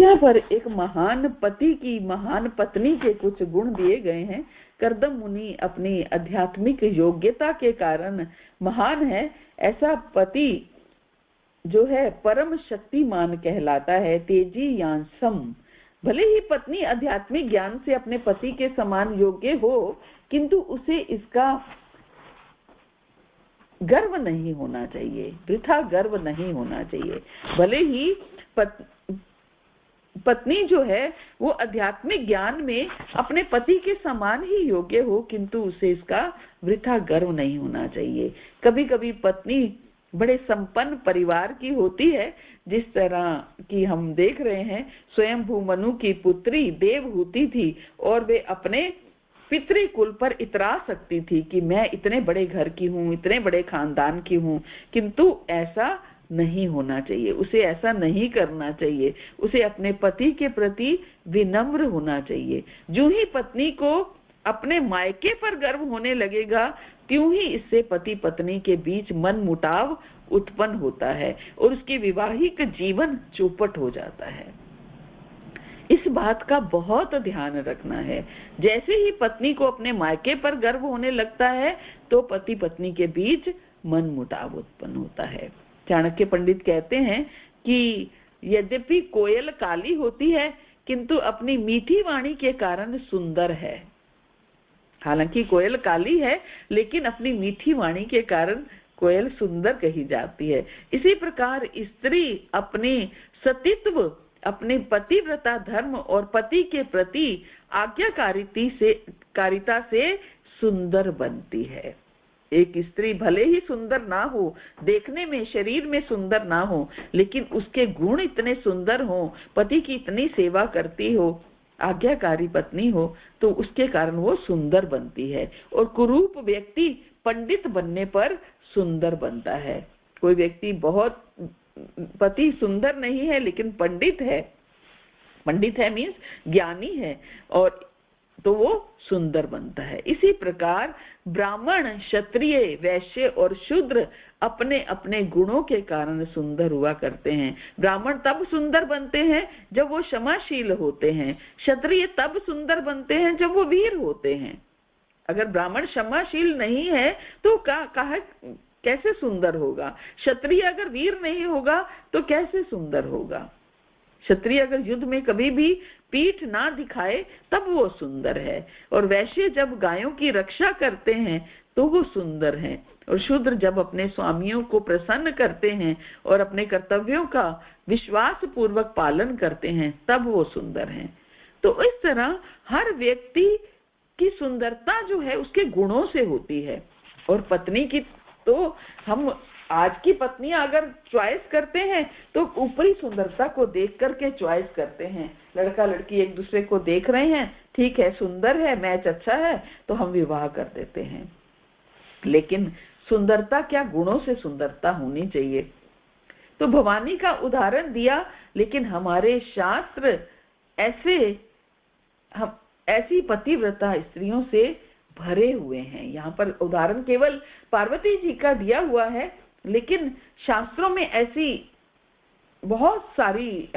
यहाँ पर एक महान पति की महान पत्नी के कुछ गुण दिए गए हैं। कर्दम मुनि अपनी आध्यात्मिक योग्यता के कारण महान है। ऐसा पति जो है परम शक्तिमान कहलाता है। तेजी यांसम, भले ही पत्नी आध्यात्मिक ज्ञान से अपने पति के समान योग्य हो, किंतु उसे इसका गर्व नहीं होना चाहिए, वृथा गर्व नहीं होना चाहिए। भले ही पत्नी जो है वो आध्यात्मिक ज्ञान में अपने पति के समान ही योग्य हो, किंतु उसे इसका वृथा गर्व नहीं होना चाहिए। कभी कभी पत्नी बड़े संपन्न परिवार की होती है, जिस तरह की हम देख रहे हैं। स्वयंभू मनु की पुत्री देवहूति थी और वे अपने पितृकुल पर इतरा सकती थी कि मैं इतने बड़े घर की हूँ, इतने बड़े खानदान की हूँ, किंतु ऐसा नहीं होना चाहिए, उसे ऐसा नहीं करना चाहिए। उसे अपने पति के प्रति विनम्र होना चाहिए। जो ही पत्नी को अपने मायके पर गर्व होने लगेगा, त्यों ही इससे पति पत्नी के बीच मन मुटाव उत्पन्न होता है और उसके वैवाहिक जीवन चौपट हो जाता है। इस बात का बहुत ध्यान रखना है। जैसे ही पत्नी को अपने मायके पर गर्व होने लगता है, तो पति पत्नी के बीच मन मुटाव उत्पन्न होता है। चाणक्य पंडित कहते हैं कि यद्यपि कोयल काली होती है, किंतु अपनी मीठी वाणी के कारण सुंदर है। हालांकि कोयल काली है, लेकिन अपनी मीठी वाणी के कारण कोयल सुंदर कही जाती है। इसी प्रकार स्त्री अपने सतीत्व, अपने पतिव्रता धर्म और पति के प्रति आज्ञाकारिता से सुंदर बनती है। एक स्त्री भले ही सुंदर ना हो, देखने में शरीर में सुंदर ना हो, लेकिन उसके गुण इतने सुंदर हो, पति की इतनी सेवा करती हो, आज्ञाकारी पत्नी हो, तो उसके कारण वो सुंदर बनती है। और कुरूप व्यक्ति पंडित बनने पर सुंदर बनता है। कोई व्यक्ति बहुत पति सुंदर नहीं है लेकिन पंडित है मीन्स ज्ञानी है, और तो वो सुंदर बनता है। इसी प्रकार ब्राह्मण, क्षत्रिय, वैश्य और शूद्र अपने अपने गुणों के कारण सुंदर हुआ करते हैं। ब्राह्मण तब सुंदर बनते हैं जब वो क्षमाशील होते हैं। क्षत्रिय तब सुंदर बनते हैं जब वो वीर होते हैं। अगर ब्राह्मण क्षमाशील नहीं है तो कैसे सुंदर होगा? क्षत्रिय अगर वीर नहीं होगा तो कैसे सुंदर होगा? क्षत्रिय अगर युद्ध में कभी भी पीठ ना दिखाए तब वो सुंदर है। और वैश्य जब गायों की रक्षा करते हैं तो वो सुंदर हैं। और शूद्र जब अपने स्वामियों को प्रसन्न करते हैं और अपने कर्तव्यों का विश्वास पूर्वक पालन करते हैं तब वो सुंदर हैं। तो इस तरह हर व्यक्ति की सुंदरता जो है उसके गुणों से होती है। और पत्नी की तो हम आज की पत्नियां अगर चॉइस करते हैं तो ऊपरी सुंदरता को देख करके चॉइस करते हैं। लड़का लड़की एक दूसरे को देख रहे हैं, ठीक है, सुंदर है, मैच अच्छा है, तो हम विवाह कर देते हैं। लेकिन सुंदरता क्या, गुणों से सुंदरता होनी चाहिए। तो भवानी का उदाहरण दिया, लेकिन हमारे शास्त्र ऐसी पतिव्रता स्त्रियों से भरे हुए हैं। यहाँ पर उदाहरण केवल पार्वती जी का दिया हुआ है, लेकिन शास्त्रों में ऐसी बहुत सारी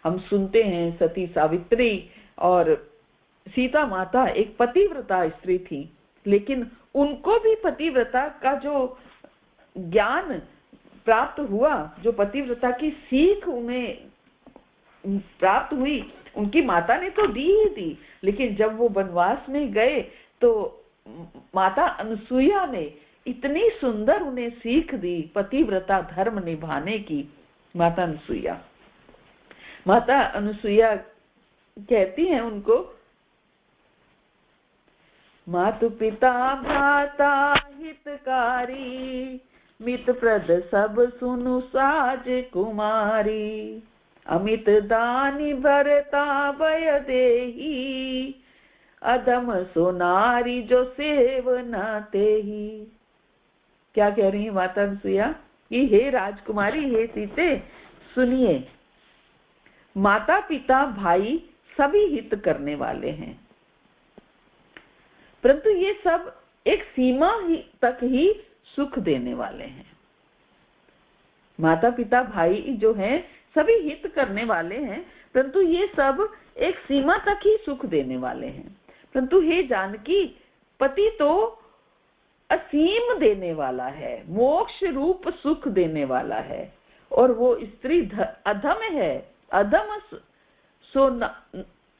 हम सुनते हैं। सती सावित्री और सीता माता एक पतिव्रता स्त्री थी, लेकिन उनको भी पतिव्रता का जो ज्ञान प्राप्त हुआ, जो पतिव्रता की सीख उन्हें प्राप्त हुई, उनकी माता ने तो दी ही दी, लेकिन जब वो वनवास में गए तो माता अनसुईया ने इतनी सुंदर उन्हें सीख दी पतिव्रता धर्म निभाने की। माता अनसुईया कहती हैं उनको, मातु पिता भ्राता हितकारी, मित प्रद सब सुनु साज कुमारी, अमित दानी भरता भय देही, अधम सोनारी जो सेवना तेही। क्या कह रही है माता अनसुईया कि हे राजकुमारी, हे सीते, सुनिए, माता पिता भाई सभी हित करने वाले हैं, परंतु ये सब एक सीमा तक ही सुख देने वाले हैं। माता पिता भाई जो हैं सभी हित करने वाले हैं, परंतु ये सब एक सीमा तक ही सुख देने वाले हैं। परंतु हे जानकी, पति तो असीम देने वाला है, मोक्ष रूप सुख देने वाला है, और वो स्त्री अधम है,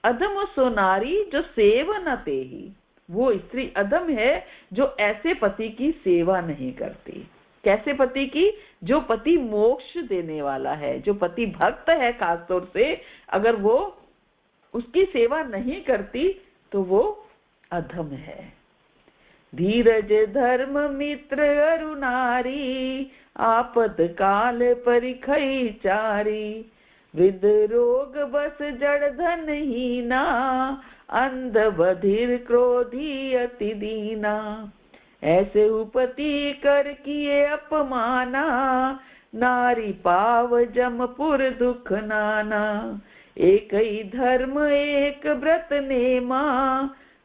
अधम सोनारी जो सेवा ते ही। वो स्त्री अधम है जो ऐसे पति की सेवा नहीं करती। कैसे पति की? जो पति मोक्ष देने वाला है, जो पति भक्त है खासतौर से, अगर वो उसकी सेवा नहीं करती तो वो अधम है। धीरज धर्म मित्र अरुणारी, आपद काल परिखई चारी। वृद्ध रोग बस जड़ धन हीना, अंध बधिर क्रोधी अति दीना। ऐसे उपति कर किए अपमाना, नारी पाव जमपुर दुख नाना। एक ही धर्म एक व्रत नेमा,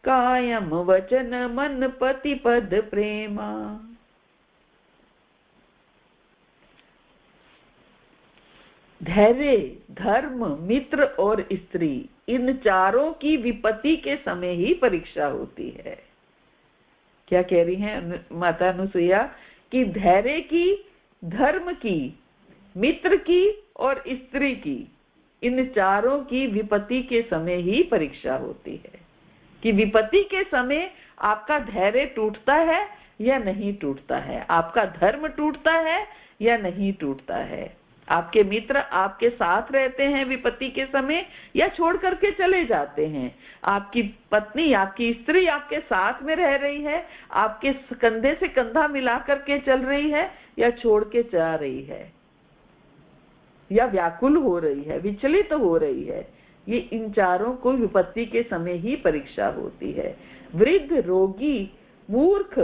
कायम वचन मन पति पद प्रेमा। धैर्य, धर्म, मित्र और स्त्री, इन चारों की विपत्ति के समय ही परीक्षा होती है। क्या कह रही हैं माता अनुसुईया? कि धैर्य की, धर्म की, मित्र की और स्त्री की, इन चारों की विपत्ति के समय ही परीक्षा होती है। कि विपत्ति के समय आपका धैर्य टूटता है या नहीं टूटता है, आपका धर्म टूटता है या नहीं टूटता है, आपके मित्र आपके साथ रहते हैं विपत्ति के समय या छोड़ करके चले जाते हैं, आपकी पत्नी, आपकी स्त्री आपके साथ में रह रही है, आपके कंधे से कंधा मिला करके चल रही है या छोड़ के जा रही है, या व्याकुल हो रही है, विचलित हो रही है। ये इन चारों को विपत्ति के समय ही परीक्षा होती है। वृद्ध, रोगी, मूर्ख,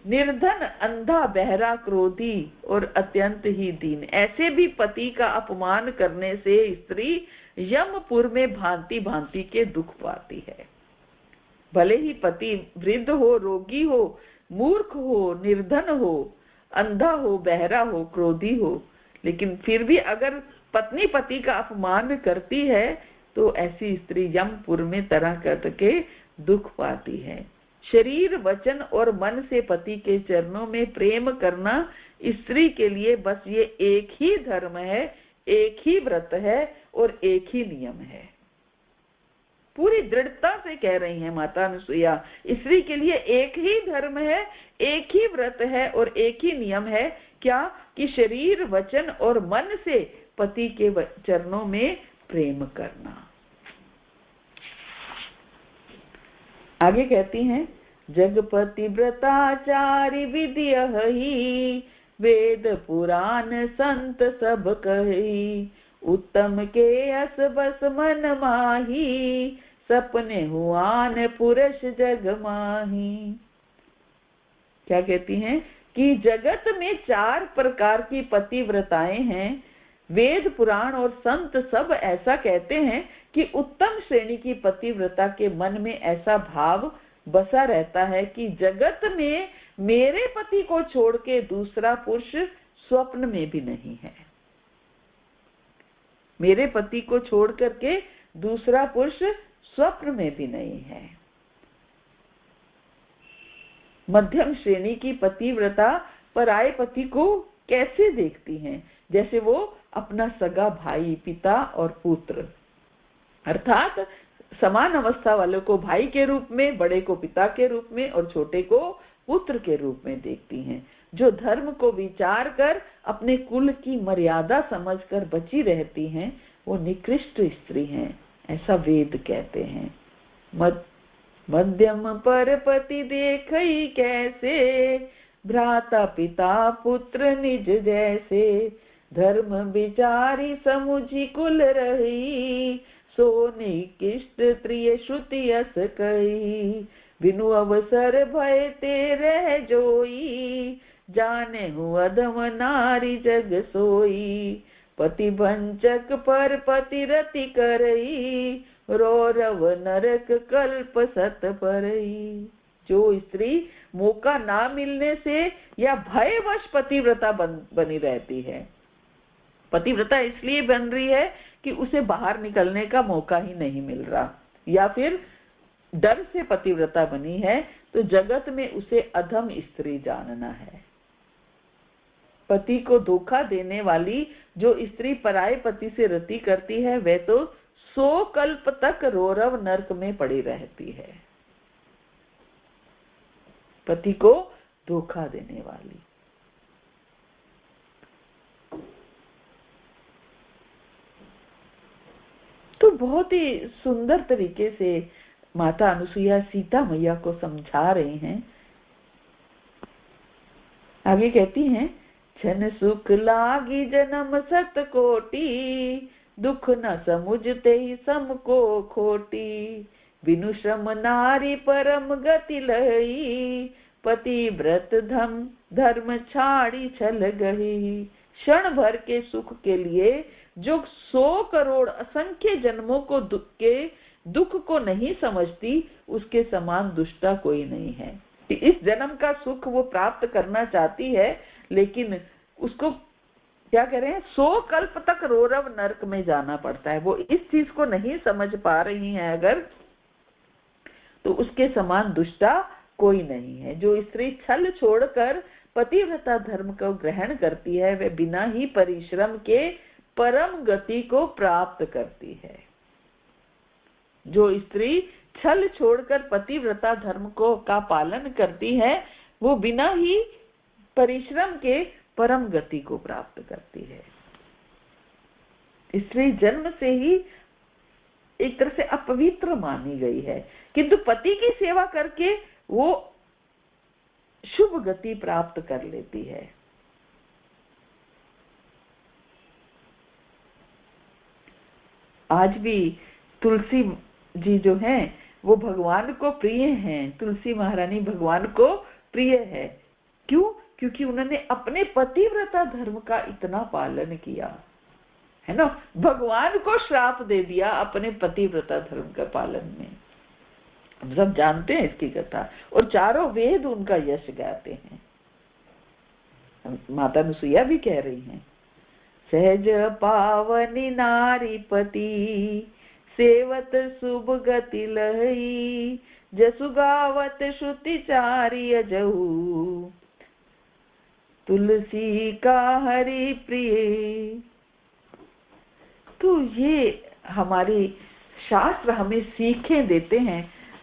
निर्धन, अंधा, बहरा, क्रोधी और अत्यंत ही दीन, ऐसे भी पति का अपमान करने से स्त्री यमपुर में भांति भांति के दुख पाती है। भले ही पति वृद्ध हो, रोगी हो, मूर्ख हो, निर्धन हो, अंधा हो, बहरा हो, क्रोधी हो, लेकिन फिर भी अगर पत्नी पति का अपमान करती है तो ऐसी स्त्री यमपुर में तरह करके दुख पाती है। शरीर, वचन और मन से पति के चरणों में प्रेम करना स्त्री के लिए बस ये एक ही धर्म है, एक ही व्रत है और एक ही नियम है। पूरी दृढ़ता से कह रही है माता अनुसुईया, स्त्री के लिए एक ही धर्म है, एक ही व्रत है और एक ही नियम है। क्या? कि शरीर, वचन और मन से पति के चरणों में प्रेम करना। आगे कहती हैं, जगपति व्रताचारी विधि ही, वेद पुराण संत सब कही। उत्तम के अस बस मन माही, सपने हुआन पुरुष जग माही। क्या कहती हैं? कि जगत में 4 प्रकार की पतिव्रताएं हैं। वेद, पुराण और संत सब ऐसा कहते हैं कि उत्तम श्रेणी की पतिव्रता के मन में ऐसा भाव बसा रहता है कि जगत में मेरे पति को छोड़ के दूसरा पुरुष स्वप्न में भी नहीं है। मेरे पति को छोड़ करके दूसरा पुरुष स्वप्न में भी नहीं है। मध्यम श्रेणी की पतिव्रता पराये पति को कैसे देखती हैं? जैसे वो अपना सगा भाई, पिता और पुत्र, अर्थात समान अवस्था वालों को भाई के रूप में, बड़े को पिता के रूप में और छोटे को पुत्र के रूप में देखती हैं। जो धर्म को विचार कर अपने कुल की मर्यादा समझकर बची रहती हैं, वो निकृष्ट स्त्री हैं, ऐसा वेद कहते हैं। मध्यम पर पति देखई कैसे, भ्राता पिता पुत्र निज जैसे। धर्म विचारी समुझी कुल रही, सोनी किष्ट त्रिय श्रुति अस कही। बिनु अवसर भय ते रह जोई, जाने हूँ अधम नारी जग सोई। पति भंचक पर पति रति करई, रौरव नरक कल्प सत परई। जो स्त्री मौका ना मिलने से या भयवश पतिव्रता बनी रहती है, पतिव्रता इसलिए बन रही है कि उसे बाहर निकलने का मौका ही नहीं मिल रहा, या फिर डर से पतिव्रता बनी है, तो जगत में उसे अधम स्त्री जानना है। पति को धोखा देने वाली जो स्त्री पराये पति से रति करती है, वह तो 100 कल्प तक रौरव नरक में पड़ी रहती है। पति को धोखा देने वाली। तो बहुत ही सुंदर तरीके से माता अनुसुईया सीता मैया को समझा रहे हैं। आगे कहती हैं, छन सुख लागी जन्म सत कोटि, दुख न समुझते ही सम को खोटी, बिनु श्रम नारी परम गति लई, पति व्रत धर्म छाड़ी छल गई। क्षण भर के सुख के लिए जो 100 करोड़ असंख्य जन्मों को दुख को नहीं समझती, उसके समान दुष्टा कोई नहीं है। इस जन्म का सुख वो प्राप्त करना चाहती है, लेकिन उसको क्या कह रहे हैं, 100 कल्प तक रौरव नरक में जाना पड़ता है। वो इस चीज को नहीं समझ पा रही है अगर, तो उसके समान दुष्टा कोई नहीं है। जो स्त्री छल छोड़कर पतिव्रता धर्म को ग्रहण करती है, वह बिना ही परिश्रम के परम गति को प्राप्त करती है। जो स्त्री छल छोड़कर पतिव्रता धर्म का पालन करती है, वो बिना ही परिश्रम के परम गति को प्राप्त करती है। स्त्री जन्म से ही एक तरह से अपवित्र मानी गई है, किंतु पति की सेवा करके वो शुभ गति प्राप्त कर लेती है। आज भी तुलसी जी जो हैं वो भगवान को प्रिय हैं। तुलसी महारानी भगवान को प्रिय है। क्यों? क्योंकि उन्होंने अपने पतिव्रता धर्म का इतना पालन किया है ना। भगवान को श्राप दे दिया अपने पतिव्रता धर्म का पालन में। हम सब जानते हैं इसकी कथा, और चारों वेद उनका यश गाते हैं। माता अनुसुईया भी कह रही हैं, सहज पावनी नारी पति, सेवत शुभ गति लही, जसु गावत श्रुति चारि अजहू, तुलसी का हरि प्रिय। तो ये हमारी शास्त्र हमें सीखें देते हैं,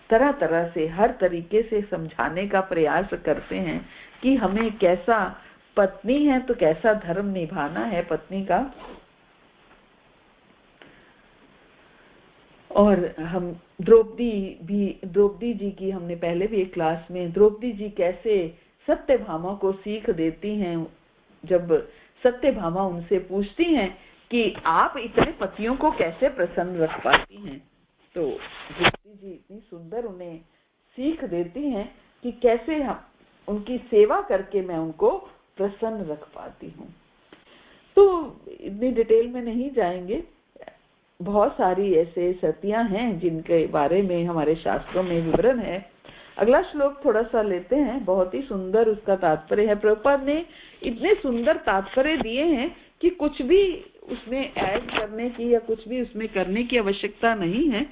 तरह तरह से हर तरीके से समझाने का प्रयास करते हैं कि हमें कैसा, पत्नी है तो कैसा धर्म निभाना है पत्नी का। और हम द्रौपदी जी की हमने पहले भी एक क्लास में, द्रौपदी जी कैसे सत्यभामा को सीख देती हैं। जब सत्यभामा उनसे पूछती हैं कि आप इतने पतियों को कैसे प्रसन्न रख पाती हैं, तो द्रौपदी जी इतनी सुंदर उन्हें सीख देती हैं कि कैसे हम उनकी सेवा करके मैं उनको प्रसन्न रख पाती हूँ। तो इतनी डिटेल में नहीं जाएंगे, बहुत सारी ऐसे सतियां हैं जिनके बारे में हमारे शास्त्रों में विवरण है। अगला श्लोक थोड़ा सा लेते हैं, बहुत ही सुंदर उसका तात्पर्य है। प्रभुपाद ने इतने सुंदर तात्पर्य दिए हैं कि कुछ भी उसमें ऐड करने की या कुछ भी उसमें करने की आवश्यकता नहीं है।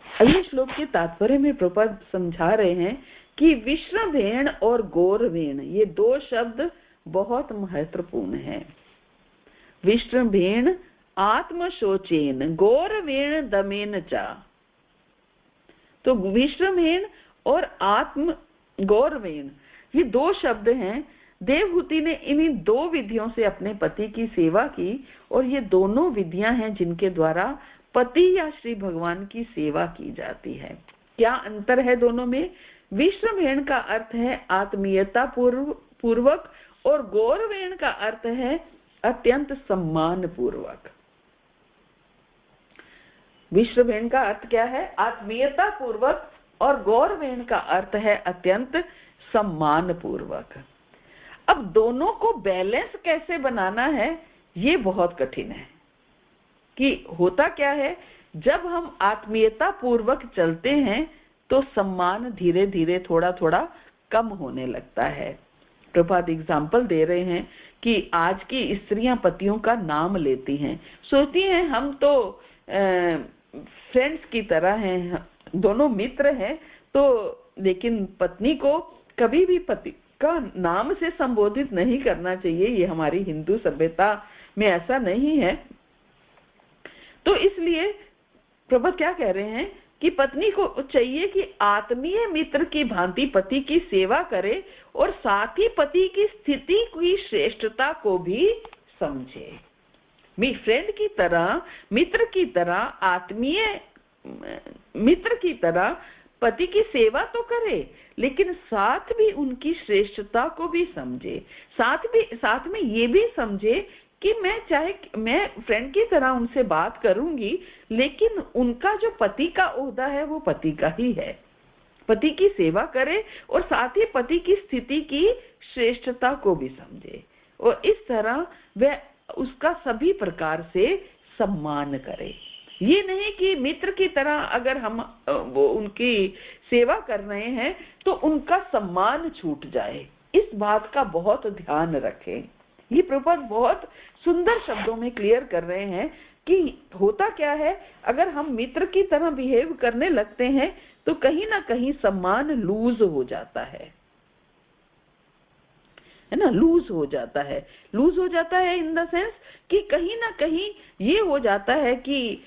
अगले श्लोक के तात्पर्य में प्रभुपाद समझा रहे हैं कि विश्रवेण और गौरवेण, ये 2 शब्द बहुत महत्वपूर्ण है। विश्रवेण आत्मशोचेन, गौरवेण दमेन चा। तो विश्रवेण और आत्म गौरवेण, ये 2 शब्द हैं। देवहूति ने इन्हीं 2 विधियों से अपने पति की सेवा की, और ये दोनों विधियां हैं जिनके द्वारा पति या श्री भगवान की सेवा की जाती है। क्या अंतर है दोनों में? विश्रवेण का अर्थ है आत्मीयता पूर्वक, और गौरवेण का अर्थ है अत्यंत सम्मान पूर्वक। विश्रवेण का अर्थ क्या है? आत्मीयता पूर्वक, और गौरवेण का अर्थ है अत्यंत सम्मान पूर्वक। अब दोनों को बैलेंस कैसे बनाना है, ये बहुत कठिन है। कि होता क्या है, जब हम आत्मीयता पूर्वक चलते हैं तो सम्मान धीरे धीरे थोड़ा थोड़ा कम होने लगता है, प्रभात एग्जाम्पल दे रहे हैं कि आज की स्त्रियां पतियों का नाम लेती हैं, सोचती हैं हम तो फ्रेंड्स की तरह हैं, दोनों मित्र हैं, तो लेकिन पत्नी को कभी भी पति का नाम से संबोधित नहीं करना चाहिए। ये हमारी हिंदू सभ्यता में ऐसा नहीं है। तो इसलिए प्रभु क्या कह रहे हैं कि पत्नी को चाहिए कि आत्मीय मित्र की भांति पति की सेवा करे और साथ ही पति की स्थिति की श्रेष्ठता को भी समझे। फ्रेंड की तरह, मित्र की तरह, आत्मीय मित्र की तरह पति की सेवा तो करे, लेकिन साथ भी उनकी श्रेष्ठता को भी समझे। साथ में ये भी समझे कि मैं फ्रेंड की तरह उनसे बात करूंगी, लेकिन उनका जो पति का ओहदा है वो पति का ही है। पति की सेवा करे और साथ ही पति की स्थिति की श्रेष्ठता को भी समझे, और इस तरह वह उसका सभी प्रकार से सम्मान करे। ये नहीं कि मित्र की तरह अगर हम वो उनकी सेवा कर रहे हैं तो उनका सम्मान छूट जाए, इस बात का बहुत ध्यान रखें। ये प्रभुपाद बहुत सुंदर शब्दों में क्लियर कर रहे हैं कि होता क्या है, अगर हम मित्र की तरह बिहेव करने लगते हैं तो कहीं ना कहीं सम्मान लूज हो जाता है ना, लूज हो जाता है इन द सेंस कि कहीं ना कहीं ये हो जाता है कि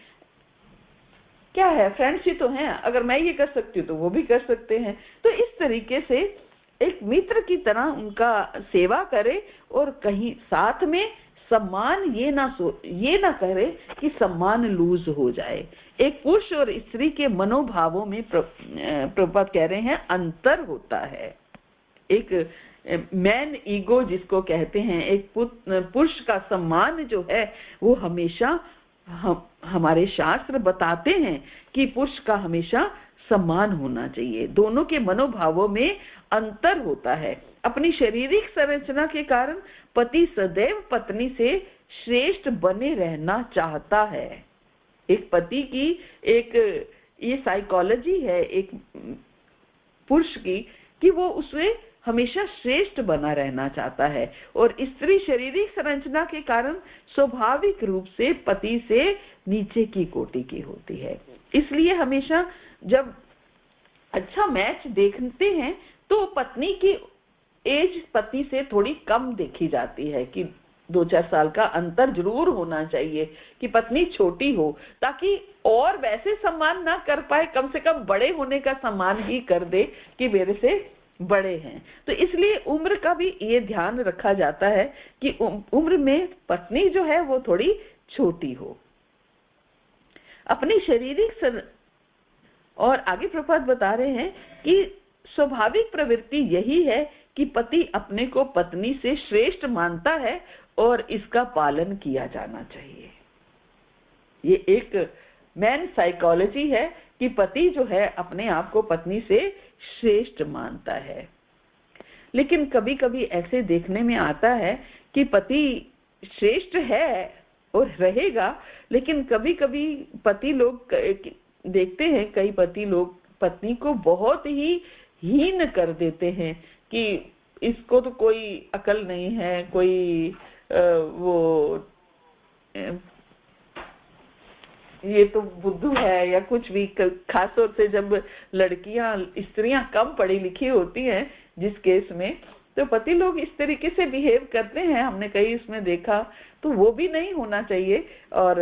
क्या है, फ्रेंड्स ही तो हैं, अगर मैं ये कर सकती हूँ तो वो भी कर सकते हैं। तो इस तरीके से एक मित्र की तरह उनका सेवा करे और कहीं साथ में सम्मान ये ना करे कि सम्मान लूज हो जाए। एक पुरुष और स्त्री के मनोभावों में प्रभुपाद कह रहे हैं अंतर होता है। एक मैन ईगो जिसको कहते हैं, एक पुरुष का सम्मान जो है वो हमेशा हमारे शास्त्र बताते हैं कि पुरुष का हमेशा सम्मान होना चाहिए। दोनों के मनोभावों में अंतर होता है। अपनी शारीरिक संरचना के कारण पति सदैव पत्नी से श्रेष्ठ बने रहना चाहता है। एक पति की ये साइकोलॉजी है एक पुरुष की कि वो उसमें हमेशा श्रेष्ठ बना रहना चाहता है, और स्त्री शारीरिक संरचना के कारण स्वाभाविक रूप से पति से नीचे की कोटि की होती है। इसलिए हमेशा जब अच्छा मैच देखते हैं तो पत्नी की एज पति से थोड़ी कम देखी जाती है कि 2-4 साल का अंतर जरूर होना चाहिए कि पत्नी छोटी हो, ताकि और वैसे सम्मान ना कर पाए, कम से कम बड़े होने का सम्मान ही कर दे कि मेरे से बड़े हैं। तो इसलिए उम्र का भी ये ध्यान रखा जाता है कि उम्र में पत्नी जो है वो थोड़ी छोटी हो। अपनी शारीरिक और आगे प्रभुपाद बता रहे हैं कि स्वाभाविक प्रवृत्ति यही है कि पति अपने को पत्नी से श्रेष्ठ मानता है और इसका पालन किया जाना चाहिए। ये एक मैन साइकोलॉजी है कि पति जो है अपने आप को पत्नी से श्रेष्ठ मानता है। लेकिन कभी कभी ऐसे देखने में आता है कि पति श्रेष्ठ है और रहेगा, लेकिन कभी कभी पति लोग देखते हैं, कई पति लोग पत्नी को बहुत ही हीन कर देते हैं कि इसको तो कोई अकल नहीं है, कोई ये तो बुद्धू है या कुछ भी। खासतौर से जब स्त्रियां कम पढ़ी लिखी होती हैं जिस केस में, तो पति लोग इस तरीके से बिहेव करते हैं, हमने कई इसमें देखा। तो वो भी नहीं होना चाहिए, और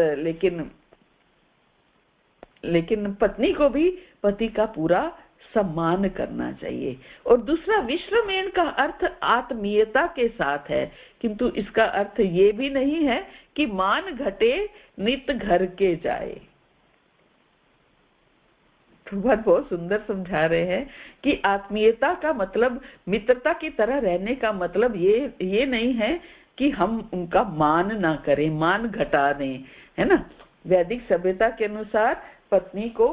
लेकिन पत्नी को भी पति का पूरा सम्मान करना चाहिए। और दूसरा, विश्वमेण का अर्थ आत्मीयता के साथ है, किंतु इसका अर्थ ये भी नहीं है कि मान घटे नित घर के जाए। बहुत सुंदर समझा रहे हैं कि आत्मीयता का मतलब, मित्रता की तरह रहने का मतलब ये नहीं है कि हम उनका मान ना करें, मान घटा दें, है ना। वैदिक सभ्यता के अनुसार पत्नी को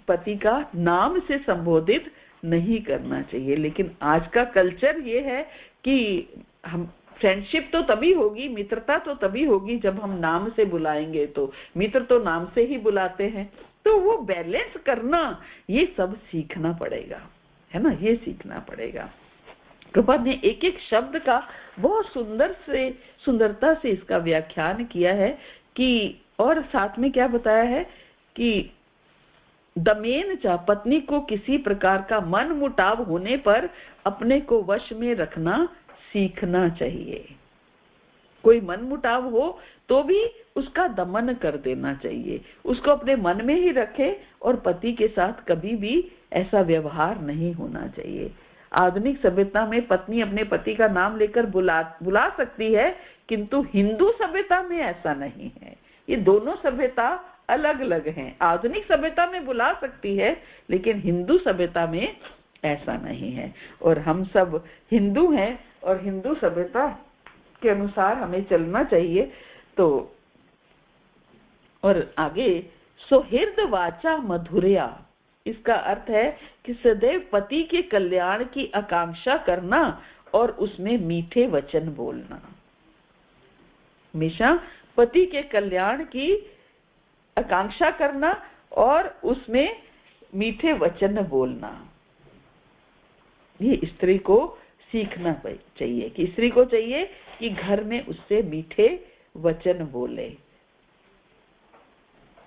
पति का नाम से संबोधित नहीं करना चाहिए, लेकिन आज का कल्चर ये है कि हम फ्रेंडशिप तो तभी होगी, मित्रता तो तभी होगी जब हम नाम से बुलाएंगे। तो मित्र तो नाम से ही बुलाते हैं, तो वो बैलेंस करना ये सब सीखना पड़ेगा, है ना, ये सीखना पड़ेगा। प्रभुपाद ने एक एक शब्द का बहुत सुंदरता से इसका व्याख्यान किया है कि, और साथ में क्या बताया है कि दमेन चा, पत्नी को किसी प्रकार का मन मुटाव होने पर अपने को वश में रखना सीखना चाहिए। कोई मन मुटाव हो तो भी उसका दमन कर देना चाहिए, उसको अपने मन में ही रखे और पति के साथ कभी भी ऐसा व्यवहार नहीं होना चाहिए। आधुनिक सभ्यता में पत्नी अपने पति का नाम लेकर बुला सकती है, किंतु हिंदू सभ्यता में ऐसा नहीं है। ये दोनों सभ्यता अलग अलग हैं। आधुनिक सभ्यता में बुला सकती है, लेकिन हिंदू सभ्यता में ऐसा नहीं है। और हम सब हिंदू हैं और हिंदू सभ्यता के अनुसार हमें चलना चाहिए। तो और आगे सुहृद वाचा मधुरया, इसका अर्थ है कि सदैव पति के कल्याण की आकांक्षा करना और उसमें मीठे वचन बोलना। हमेशा पति के कल्याण की आकांक्षा करना और उसमें मीठे वचन बोलना, ये स्त्री को सीखना चाहिए कि स्त्री को चाहिए कि घर में उससे मीठे वचन बोले।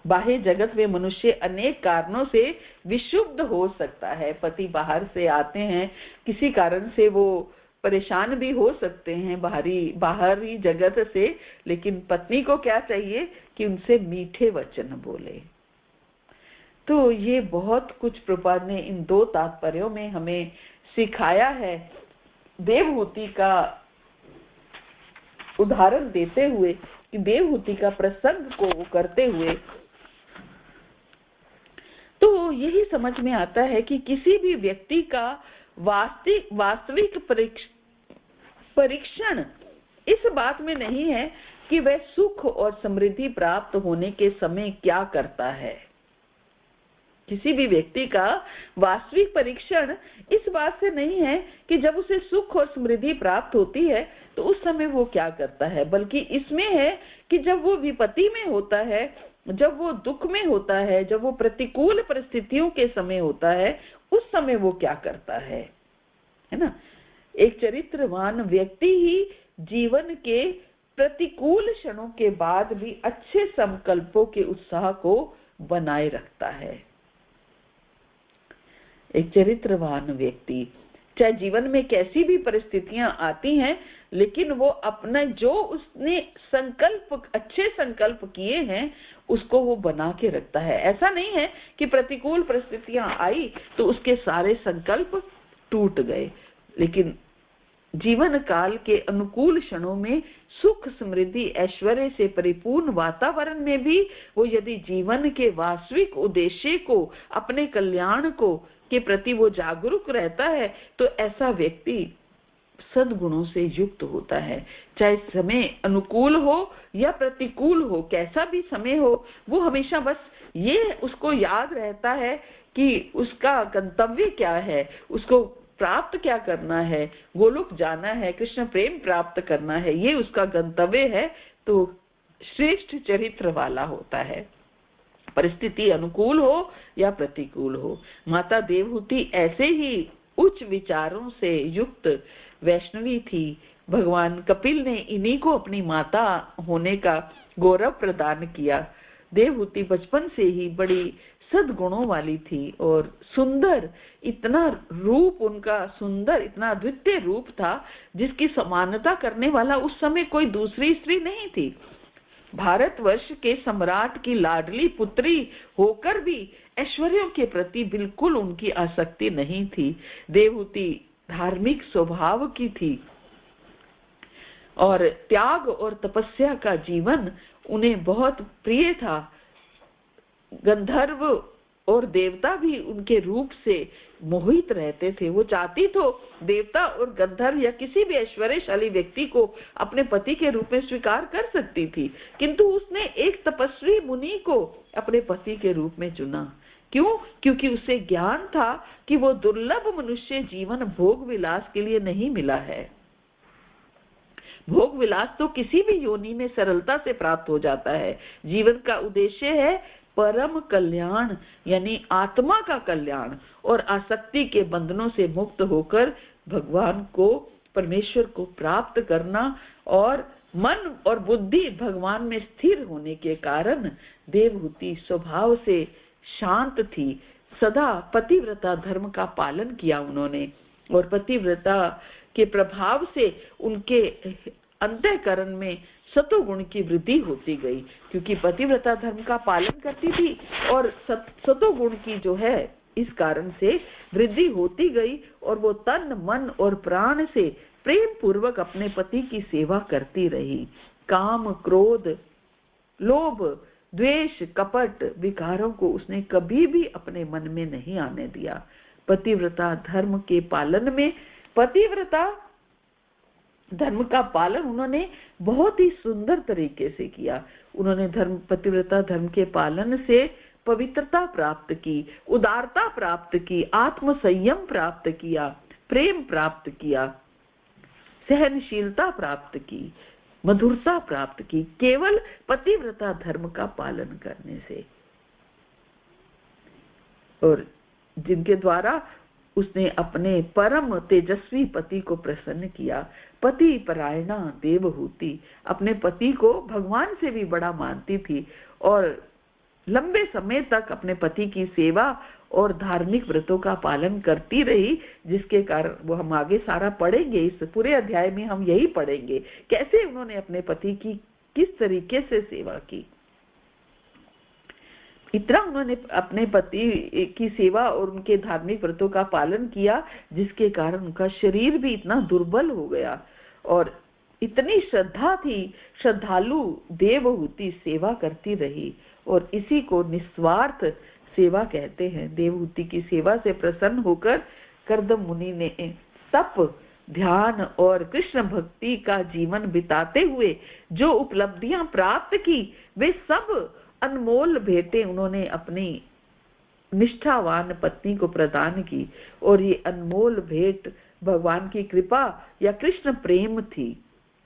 बाह्य जगत में मनुष्य अनेक कारणों से विशुद्ध हो सकता है। पति बाहर से आते हैं, किसी कारण से वो परेशान भी हो सकते हैं बाहरी जगत से, लेकिन पत्नी को क्या चाहिए कि उनसे मीठे वचन बोले। तो ये बहुत कुछ प्रभुपाद ने इन दो तात्पर्यों में हमें सिखाया है। देवहूति का उदाहरण देते हुए, कि देवहूति का प्रसंग को करते हुए, तो यही समझ में आता है कि किसी भी व्यक्ति का वास्तविक परीक्षण इस बात में नहीं है कि वह सुख और समृद्धि प्राप्त होने के समय क्या करता है। किसी भी व्यक्ति का वास्तविक परीक्षण इस बात से नहीं है कि जब उसे सुख और समृद्धि प्राप्त होती है तो उस समय वो क्या करता है, बल्कि इसमें है कि जब वो विपत्ति में होता है, जब वो दुख में होता है, जब वो प्रतिकूल परिस्थितियों के समय होता है, उस समय वो क्या करता है ना। एक चरित्रवान व्यक्ति ही जीवन के प्रतिकूल क्षणों के बाद भी अच्छे संकल्पों के उत्साह को बनाए रखता है। एक चरित्रवान व्यक्ति, चाहे जीवन में कैसी भी परिस्थितियां आती हैं, लेकिन वो अपना जो उसने अच्छे संकल्प किए हैं उसको वो बना के रखता है। ऐसा नहीं है कि प्रतिकूल परिस्थितियां आई तो उसके सारे संकल्प टूट गए, लेकिन जीवन काल के अनुकूल क्षणों में सुख समृद्धि ऐश्वर्य से परिपूर्ण वातावरण में भी वो यदि जीवन के वास्तविक उद्देश्य को, अपने कल्याण को के प्रति वो जागरूक रहता है, तो ऐसा व्यक्ति सद्गुणों से युक्त होता है। चाहे समय अनुकूल हो या प्रतिकूल हो, कैसा भी समय हो, वो हमेशा बस ये उसको याद रहता है कि उसका गंतव्य क्या है, उसको प्राप्त क्या करना है, गोलोक जाना है, कृष्ण प्रेम प्राप्त करना है, ये उसका गंतव्य है। तो श्रेष्ठ चरित्र वाला होता है, परिस्थिति अनुकूल हो या प्रतिकूल हो। माता देवहूति ऐसे ही उच्च विचारों से युक्त वैष्णवी थी। भगवान कपिल ने इन्हीं को अपनी माता होने का गौरव प्रदान किया। देवहूति बचपन से ही बड़ी सद्गुणों वाली थी और सुंदर, इतना रूप उनका सुंदर, इतना अद्वितीय रूप था जिसकी समानता करने वाला उस समय कोई दूसरी स्त्री नहीं थी। भारतवर्ष के सम्राट की लाडली पुत्री होकर भी ऐश्वर्यों के प्रति बिल्कुल उनकी आसक्ति नहीं थी। देवहूति धार्मिक स्वभाव की थी और त्याग और तपस्या का जीवन उन्हें बहुत प्रिय था। गंधर्व और देवता भी उनके रूप से मोहित रहते थे। वो चाहती तो देवता और गंधर्व या किसी भी ऐश्वर्यशाली व्यक्ति को अपने पति के रूप में स्वीकार कर सकती थी, किंतु उसने एक तपस्वी मुनि को अपने पति के रूप में चुना। क्यों? क्योंकि उसे ज्ञान था कि वो दुर्लभ मनुष्य जीवन भोग विलास के लिए नहीं मिला है। भोग विलास तो किसी भी योनि में सरलता से प्राप्त हो जाता है। जीवन का उद्देश्य है परम कल्याण, यानी आत्मा का कल्याण और आसक्ति के बंधनों से मुक्त होकर भगवान को, परमेश्वर को प्राप्त करना, और मन और बुद्धि भगवान में स्थिर होने के कारण देवहूति स्वभाव से शांत थी। सदा पतिव्रता धर्म का पालन किया उन्होंने, और पतिव्रता के प्रभाव से उनके अंतःकरण में सतोगुण की वृद्धि होती गई, क्योंकि पतिव्रता धर्म का पालन करती थी और सतोगुण की जो है इस कारण से वृद्धि होती गई, और वो तन मन और प्राण से प्रेम पूर्वक अपने पति की सेवा करती रही। काम, क्रोध, लोभ, द्वेष, कपट विकारों को उसने कभी भी अपने मन में नहीं आने दिया। पतिव्रता धर्म के पालन में, पतिव्रता धर्म का पालन उन्होंने बहुत ही सुंदर तरीके से किया। उन्होंने पतिव्रता धर्म के पालन से पवित्रता प्राप्त की, उदारता प्राप्त की, आत्म संयम प्राप्त किया, प्रेम प्राप्त किया, सहनशीलता प्राप्त की, मधुरता प्राप्त की, केवल पतिव्रता धर्म का पालन करने से, और जिनके द्वारा उसने अपने परम तेजस्वी पति को प्रसन्न किया। पति परायणा देवहूति अपने पति को भगवान से भी बड़ा मानती थी, और लंबे समय तक अपने पति की सेवा और धार्मिक व्रतों का पालन करती रही, जिसके कारण वो हम आगे सारा पढ़ेंगे, इस पूरे अध्याय में हम यही पढ़ेंगे कैसे उन्होंने अपने पति की किस तरीके से सेवा की। इतना उन्होंने अपने पति की सेवा और उनके धार्मिक व्रतों का पालन किया, जिसके कारण उनका शरीर भी इतना दुर्बल हो गया, और इतनी श्रद्धा थी, श्रद्धालु देवहूति सेवा करती रही, और इसी को निस्वार्थ सेवा कहते हैं। देवहूति की सेवा से प्रसन्न होकर कर्दम मुनि ने तप, ध्यान और कृष्ण भक्ति का जीवन बिताते हुए जो उपलब्धियां प्राप्त की, वे सब अनमोल भेंटें उन्होंने अपनी निष्ठावान पत्नी को प्रदान की, और ये अनमोल भेंट भगवान की कृपा या कृष्ण प्रेम थी,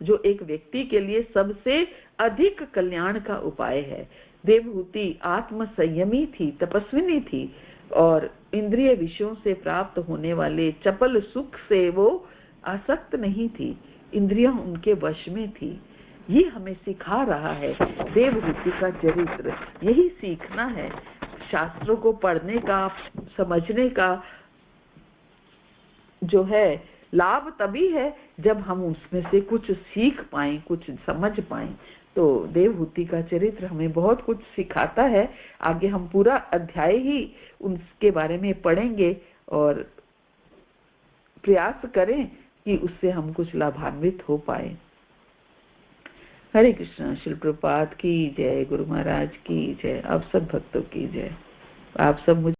जो एक व्यक्ति के लिए सबसे अधिक कल्याण का उपाय है। देवहूति आत्म संयमी थी, तपस्विनी थी, और इंद्रिय विषयों से प्राप्त होने वाले चपल सुख से वो आसक्त नहीं थी, इंद्रियां उनके वश में थी। ये हमें सिखा रहा है देवहूति का चरित्र, यही सीखना है। शास्त्रों को पढ़ने का, समझने का जो है लाभ तभी है जब हम उसमें से कुछ सीख पाएं, कुछ समझ पाएं। तो देवहूति का चरित्र हमें बहुत कुछ सिखाता है। आगे हम पूरा अध्याय ही उनके बारे में पढ़ेंगे, और प्रयास करें कि उससे हम कुछ लाभान्वित हो पाए। हरे कृष्ण। श्रील प्रभुपाद की जय, गुरु महाराज की जय, आप सब भक्तों की जय। आप सब मुझे